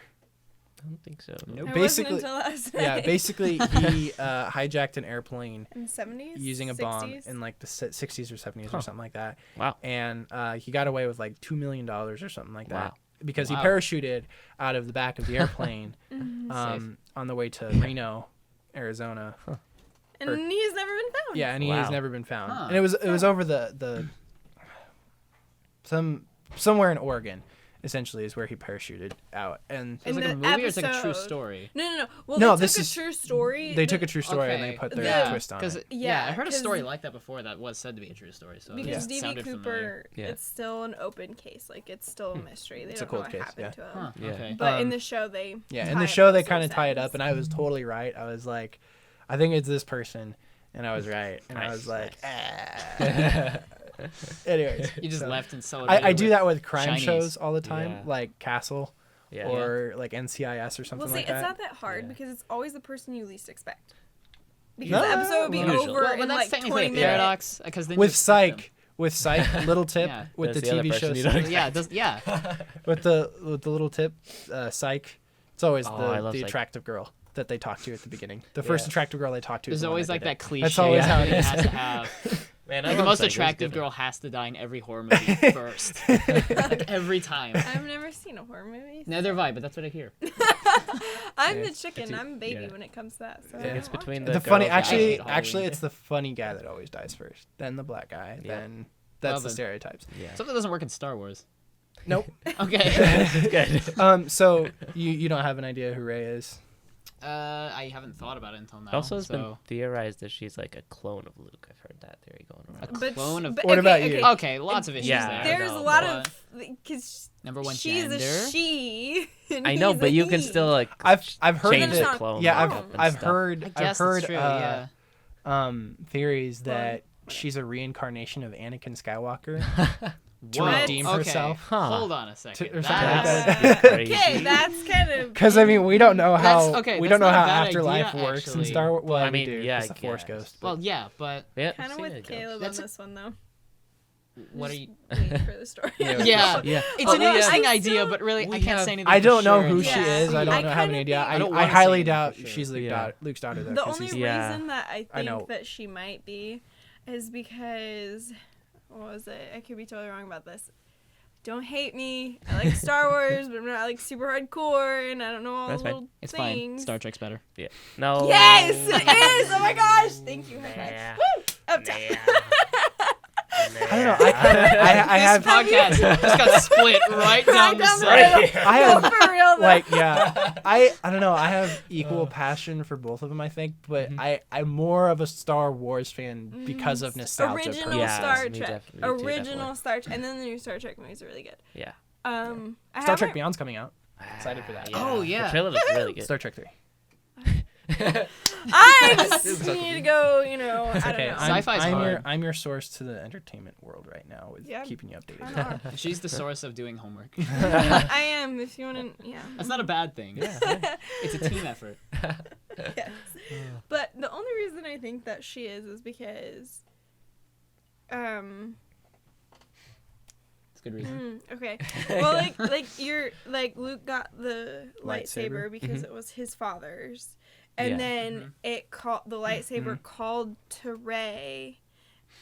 S4: I don't think so.
S2: Nope.
S3: It
S1: Basically-
S3: wasn't until last night.
S1: Yeah, basically he hijacked an airplane
S3: in the 70s,
S1: using a
S3: 60s?
S1: bomb in like the 60s or 70s or something like that.
S4: Wow.
S1: And he got away with like $2 million or something like that.
S4: Wow.
S1: because he
S2: Wow.
S1: parachuted out of the back of the airplane
S2: Safe.
S1: on the way to Reno, Arizona.
S3: And he's never been found.
S1: Yeah, and he
S4: Wow.
S1: has never been found.
S2: Huh.
S1: And it was over somewhere in Oregon, essentially, is where he parachuted out. And
S2: Is it like a
S3: In
S2: movie
S3: the
S2: or it's like a true
S3: episode-
S2: story?
S3: No. Well,
S1: No,
S3: they
S1: this
S3: took
S1: is-
S3: a true story.
S1: they took a true story and they put their
S3: Yeah.
S1: twist on it.
S2: Yeah, I
S3: Yeah,
S2: heard a
S3: 'cause-
S2: story like that before that was said to be a true story. So
S3: because
S2: it
S3: D.B.
S2: sounded
S3: Cooper,
S2: familiar.
S4: Yeah.
S3: it's still an open case. Like it's still a mystery. They
S1: It's a
S3: don't know
S1: cold
S3: what
S1: case,
S3: happened
S1: yeah.
S3: to him.
S2: Huh,
S4: Yeah.
S2: okay.
S3: But in
S1: Um,
S3: the show, they
S1: in the show they kind of tie it up, and I was totally right. I was like, I think it's this person, and I was right, and I
S4: Nice,
S1: was like,
S4: nice.
S1: anyways,
S2: You just
S1: so-
S2: left and celebrated.
S1: I do
S2: with
S1: that with crime
S2: Chinese.
S1: shows all the time,
S4: Yeah.
S1: like Castle
S4: Yeah.
S1: or like NCIS or something
S3: Well, see,
S1: like
S3: it's
S1: that.
S3: not that hard
S4: Yeah.
S3: because it's always the person you least expect. Because
S1: No,
S3: the episode would be
S1: well,
S4: usually.
S3: over
S2: Well,
S3: in
S2: that's
S3: like
S2: technically
S3: 20
S2: a
S3: minutes.
S2: paradox because then
S1: With
S2: you expect them.
S1: With Psych, little tip
S2: Yeah.
S1: with
S4: That's
S1: the
S4: the other
S1: TV
S4: person
S1: show
S4: you don't
S2: Yeah, it does, yeah.
S1: with the little tip, Psych. It's always
S4: Oh, I love
S1: the
S4: Psych.
S1: attractive girl that they talk to at the beginning. The first
S4: Yeah.
S1: attractive girl they talk to. is
S2: There's
S1: the one
S2: always
S1: that
S2: like
S1: did
S2: that
S1: it.
S2: cliche
S1: That's always how it
S2: that
S1: is.
S2: has to have.
S4: Man, I
S2: Like, the
S4: love
S2: most
S4: Psych. It was
S2: attractive
S4: good.
S2: girl has to die in every horror movie first. Like, every time.
S3: I've never seen a horror movie.
S2: Neither have I, but that's what I hear.
S3: I'm
S1: Yeah.
S3: the chicken. I'm a baby
S4: yeah.
S3: when it comes to that. So
S1: Yeah.
S3: I
S1: It's
S3: don't watch
S4: between
S3: it.
S4: the
S1: The funny,
S4: girls that
S1: actually,
S2: hate Halloween.
S1: it's the funny guy that always dies first, then the black guy,
S4: Yeah.
S1: then that's
S2: Well,
S1: the
S2: then.
S1: stereotypes.
S4: Yeah.
S2: Something doesn't work in Star Wars.
S1: Nope.
S2: Okay.
S4: Good.
S1: So you don't have an idea who Rey is?
S2: I haven't thought about it until now.
S4: Also, it's been
S2: so.
S4: theorized that she's like a clone of Luke. I've heard that theory going around.
S3: But
S2: clone of-
S3: but
S1: What about
S3: okay,
S1: you?
S3: okay.
S2: Okay, lots of issues
S4: Yeah,
S2: there.
S3: There's
S4: know,
S3: a lot
S2: but-
S3: of because
S2: Number one,
S3: she's
S2: gender.
S3: a she. and
S4: I know,
S3: he's
S4: but
S3: a
S4: you can
S3: he.
S4: still like
S1: I've heard
S4: change
S3: It's
S4: the
S3: not-
S4: clone.
S1: yeah,
S3: wrong.
S1: I've heard
S2: I guess it's true. Yeah.
S1: theories that
S3: Well,
S1: she's a reincarnation of Anakin Skywalker to
S2: What?
S1: redeem
S2: Okay,
S1: herself.
S4: Huh.
S2: Hold on a second.
S1: or something like
S2: That's-
S1: that.
S4: Crazy.
S3: Okay, that's kind of.
S1: Because I mean, we don't know how
S2: That's- okay,
S1: we
S2: that's
S1: don't know
S2: not a
S1: how
S2: bad
S1: afterlife
S2: idea,
S1: works in
S2: actually.
S1: Star Wars. Well,
S4: I
S1: we
S4: mean,
S1: do,
S4: yeah,
S1: it's
S4: I
S1: the Force
S4: guess.
S1: Ghost.
S2: Well, yeah, but
S4: Yeah,
S3: Kind of
S4: seen
S3: with
S4: it go.
S3: Caleb
S2: That's
S3: on
S2: a-
S3: this one though.
S2: what are you?
S3: Waiting for the story.
S1: Yeah.
S2: Yeah,
S4: Yeah.
S2: it's
S3: Oh,
S2: an
S3: yeah.
S2: interesting
S3: I
S2: idea,
S3: still-
S2: but really,
S4: we
S2: I can't
S4: have-
S2: say anything.
S1: I don't
S2: for
S1: know
S2: sure.
S1: who she
S3: Yeah.
S1: is. I don't
S3: I
S1: have
S3: kinda
S1: any idea.
S3: think-
S2: I don't
S1: I
S2: wanna say
S1: highly
S2: anything
S1: doubt
S2: for sure.
S1: she's
S4: Yeah.
S1: Luke's daughter. Though,
S3: The
S1: 'cause
S3: only
S1: he's-
S4: Yeah.
S3: reason that I
S1: I know.
S3: think that she might be is because what was it? I could be totally wrong about this. Don't hate me. I like Star Wars, but I'm not like super hardcore, and I don't know all
S4: That's
S3: the
S4: fine.
S3: little
S2: It's fine.
S3: things.
S2: Star Trek's better.
S4: Yeah. No.
S3: Yes, it is. Oh my gosh! Thank you. High five.
S4: Nah.
S3: Woo! Up top.
S1: I don't know. I kind of I have
S2: This podcast just got split right down the
S3: down the
S2: center.
S3: middle.
S1: I
S3: No,
S1: have
S3: for real though.
S1: like yeah I don't know. I have equal passion for both of them. I think, but I'm more of a Star Wars fan because of nostalgia.
S3: Original
S1: purposes.
S4: Yeah,
S3: Star
S4: me
S3: Trek.
S4: me too,
S3: Original
S4: definitely.
S3: Star Trek, and then the new Star Trek movies are really good.
S4: Yeah.
S3: I
S1: Star Trek
S3: haven't-
S1: Beyond's coming out. Excited for that.
S2: Oh, yeah.
S4: The trailer looks really good.
S1: Star Trek 3.
S3: I just need to go. I don't
S1: Okay,
S3: know.
S2: Sci-fi's hard.
S1: I'm your source to the entertainment world right now with
S3: Yeah.
S1: keeping you updated.
S3: I know.
S2: She's the source of doing homework.
S3: I am. If you want to, yeah.
S2: That's not a bad thing.
S4: Yeah.
S2: It's a team effort.
S3: Yes. But the only reason I think that she is because,
S2: It's a good reason.
S3: okay. Well, like you're like Luke got the
S1: Lightsaber.
S3: lightsaber because it was his father's, and
S4: Yeah.
S3: then it called the lightsaber called to Rey,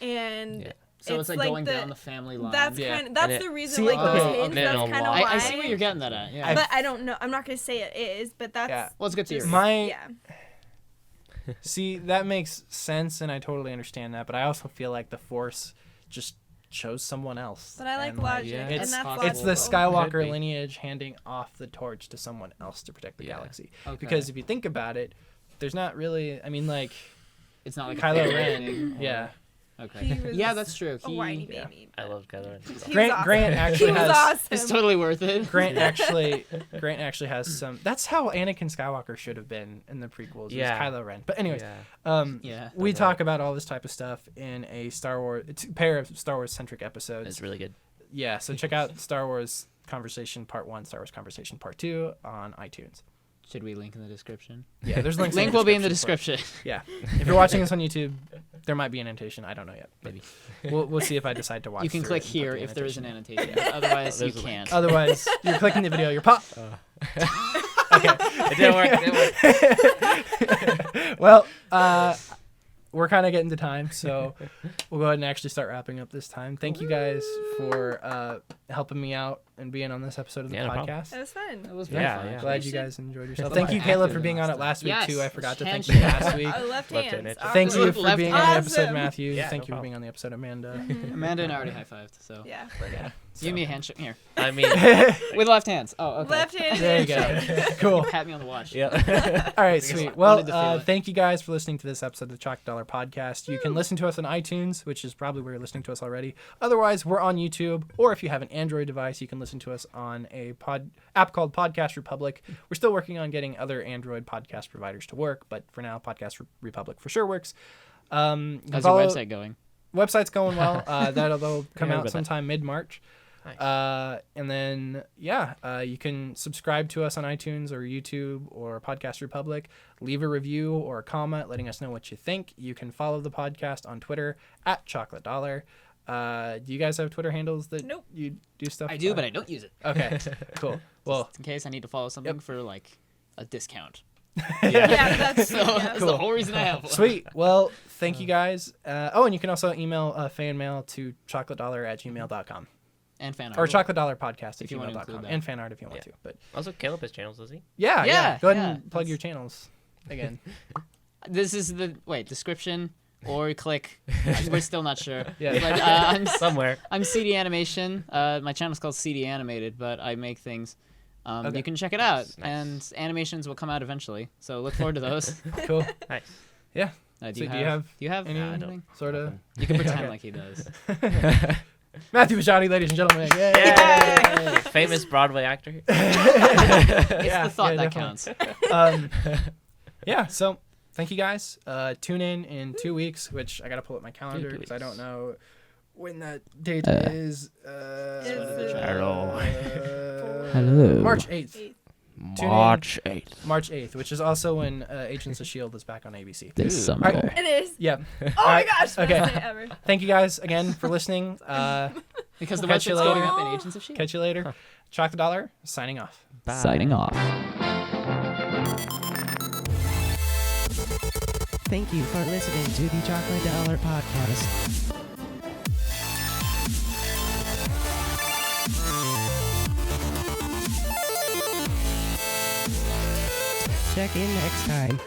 S3: and
S4: Yeah.
S2: So it's like going
S3: the,
S2: down the family line.
S3: That's
S1: Yeah.
S3: kind of that's
S4: And
S3: the
S4: it-
S3: reason.
S1: See,
S3: Like those
S1: okay,
S3: hints.
S4: okay.
S3: That's
S4: And
S3: kind of
S4: why-
S3: why.
S2: I see what you're getting that at. Yeah.
S3: But I don't know. I'm not gonna say it is, but that's
S1: Yeah.
S2: Well, it's a good theory.
S1: My
S3: yeah.
S1: See, that makes sense, and I totally understand that. But I also feel like the Force just chose someone else.
S3: But I like
S1: And,
S3: logic,
S4: yeah.
S3: and
S1: It's-
S3: that's
S2: possible.
S1: It's the
S3: logical.
S1: Skywalker
S4: Could be.
S1: lineage handing off the torch to someone else to protect the
S4: Yeah.
S1: galaxy.
S2: Okay.
S1: Because if you think about it, there's not really. I mean, like
S2: It's not like a
S1: Kylo
S2: favorite
S1: Ren.
S2: thing, or-
S1: Yeah.
S2: Okay.
S3: He was
S2: Yeah, that's true.
S3: a
S2: He,
S3: whiny
S1: yeah.
S3: baby.
S4: I love Kylo Ren.
S3: He was
S1: Grant
S3: awesome.
S1: actually
S3: he was
S1: has
S3: awesome.
S2: It's totally worth it.
S1: Grant actually has some. That's how Anakin Skywalker should have been in the prequels.
S4: Yeah.
S1: Yeah. Kylo Ren. But anyways,
S4: Yeah.
S2: Yeah.
S1: we
S4: Okay.
S1: talk about all this type of stuff in a Star Wars pair of Star Wars centric episodes.
S4: It's really good.
S1: Yeah, so check out Star Wars Conversation Part 1, Star Wars Conversation Part 2 on iTunes.
S2: Should we link in the description?
S1: Yeah, there's links.
S2: Link will be in the
S1: for it.
S2: description.
S1: Yeah, if you're watching this on YouTube, there might be an annotation. I don't know yet. But
S2: Maybe.
S1: we'll see if I decide to watch.
S2: You can
S1: through
S2: click
S1: it and put
S2: here
S1: the
S2: if there is an
S1: annotation.
S2: annotation. Otherwise, you
S4: There's a link.
S2: can't.
S1: Otherwise, you're clicking the video. You're pop.
S4: Okay. It didn't work. It didn't work.
S1: Well, we're kind of getting to time, so we'll go ahead and actually start wrapping up this time. Thank you guys for helping me out and being on this episode of the
S4: Yeah, no problem.
S1: podcast.
S3: That was fun.
S2: That was
S4: Yeah,
S2: very fun.
S4: yeah.
S2: actually.
S1: Glad you guys enjoyed yourself.
S2: Felt
S1: Thank you,
S2: more
S1: Caleb,
S2: active
S1: for being
S2: than
S1: on it
S2: last
S1: last week
S2: time.
S1: too. I
S2: Yes,
S1: forgot to thank
S2: handshake.
S1: you last week.
S3: Left
S4: Left
S3: hands.
S4: handed.
S1: Thank you for
S2: Left
S1: being
S2: hand.
S1: on the episode,
S3: Awesome.
S1: Matthew.
S4: Yeah,
S1: Thank
S4: no
S1: you for being on the episode, Amanda.
S2: Amanda and I already high-fived, so.
S3: Yeah.
S1: Yeah.
S2: Give me a handshake. Here.
S4: I mean,
S2: With left hands. Oh, okay.
S3: Left-handed.
S1: There you go. Cool.
S2: Pat me on the watch.
S4: yeah.
S1: All right, sweet. Well,
S2: wanted to feel it.
S1: thank you guys for listening to this episode of the Chocolate Dollar Podcast. You can listen to us on iTunes, which is probably where you're listening to us already. Otherwise, we're on YouTube, or if you have an Android device, you can listen to us on a app called Podcast Republic. We're still working on getting other Android podcast providers to work, but for now, Podcast Republic for sure works. You can
S2: How's
S1: follow-
S2: your website going?
S1: Website's going well. That'll come
S4: heard
S1: out
S4: about that.
S1: sometime mid-March.
S4: Nice.
S1: And then, you can subscribe to us on iTunes or YouTube or Podcast Republic. Leave a review or a comment letting us know what you think. You can follow the podcast on Twitter at Chocolate Dollar. Do you guys have Twitter handles that
S3: Nope.
S1: you do stuff?
S2: I do,
S1: on?
S2: but I don't use it.
S1: Okay, cool. Well,
S2: Just in case I need to follow something for like a discount.
S3: Yeah, that's
S2: So
S3: yeah.
S2: that's the whole reason I have one.
S1: sweet. Well, thank you guys. And you can also email fan mail to chocolatedollar@gmail.com.
S2: And fan art.
S1: Or Chocolate Dollar Podcast
S2: If you want to
S1: gmail.com.
S2: include that.
S1: And fan art if you want to. But
S4: Also, Caleb has channels, does he?
S1: yeah.
S2: Yeah,
S1: Go ahead
S2: yeah,
S1: and plug
S2: that's-
S1: your channels again.
S2: This is the description or click. We're still not sure.
S1: Yeah.
S2: But
S4: Somewhere.
S2: I'm CD Animation. My channel's called CD Animated, but I make things.
S1: Okay.
S2: You can check it out,
S4: Nice.
S2: and animations will come out eventually. So look forward to those.
S1: Cool.
S4: Nice.
S1: Yeah.
S2: Do
S1: So
S2: you
S1: do you have
S2: have
S4: Nah, I
S2: anything?
S1: Sort of.
S2: You can pretend
S1: Okay.
S2: like he does.
S1: Matthew Vajani, ladies and gentlemen. Yay!
S4: Yay! Famous Broadway actor.
S2: It's the thought that
S1: definitely.
S2: counts.
S1: So thank you guys. Tune in 2 weeks, which I got to pull up my calendar
S4: 2
S1: because I don't
S4: weeks.
S1: know when that date is.
S4: Hello.
S2: Hello.
S1: March 8th. Tune in.
S4: March 8th.
S1: March 8th, which is also when Agents of S.H.I.E.L.D. is back on ABC.
S2: This
S4: Ooh.
S2: summer.
S1: Alright.
S3: It is.
S1: Yeah.
S3: Oh
S1: All
S3: my
S1: right,
S3: gosh.
S1: okay.
S3: Best day ever.
S1: Thank you guys again for listening.
S2: Because the
S1: Catch you
S2: website's going
S1: later.
S2: up in Agents of S.H.I.E.L.D.
S1: Catch you later. Chocolate Dollar, signing off.
S2: Signing off.
S5: Thank you for listening to the Chocolate Dollar Podcast. Check in next time.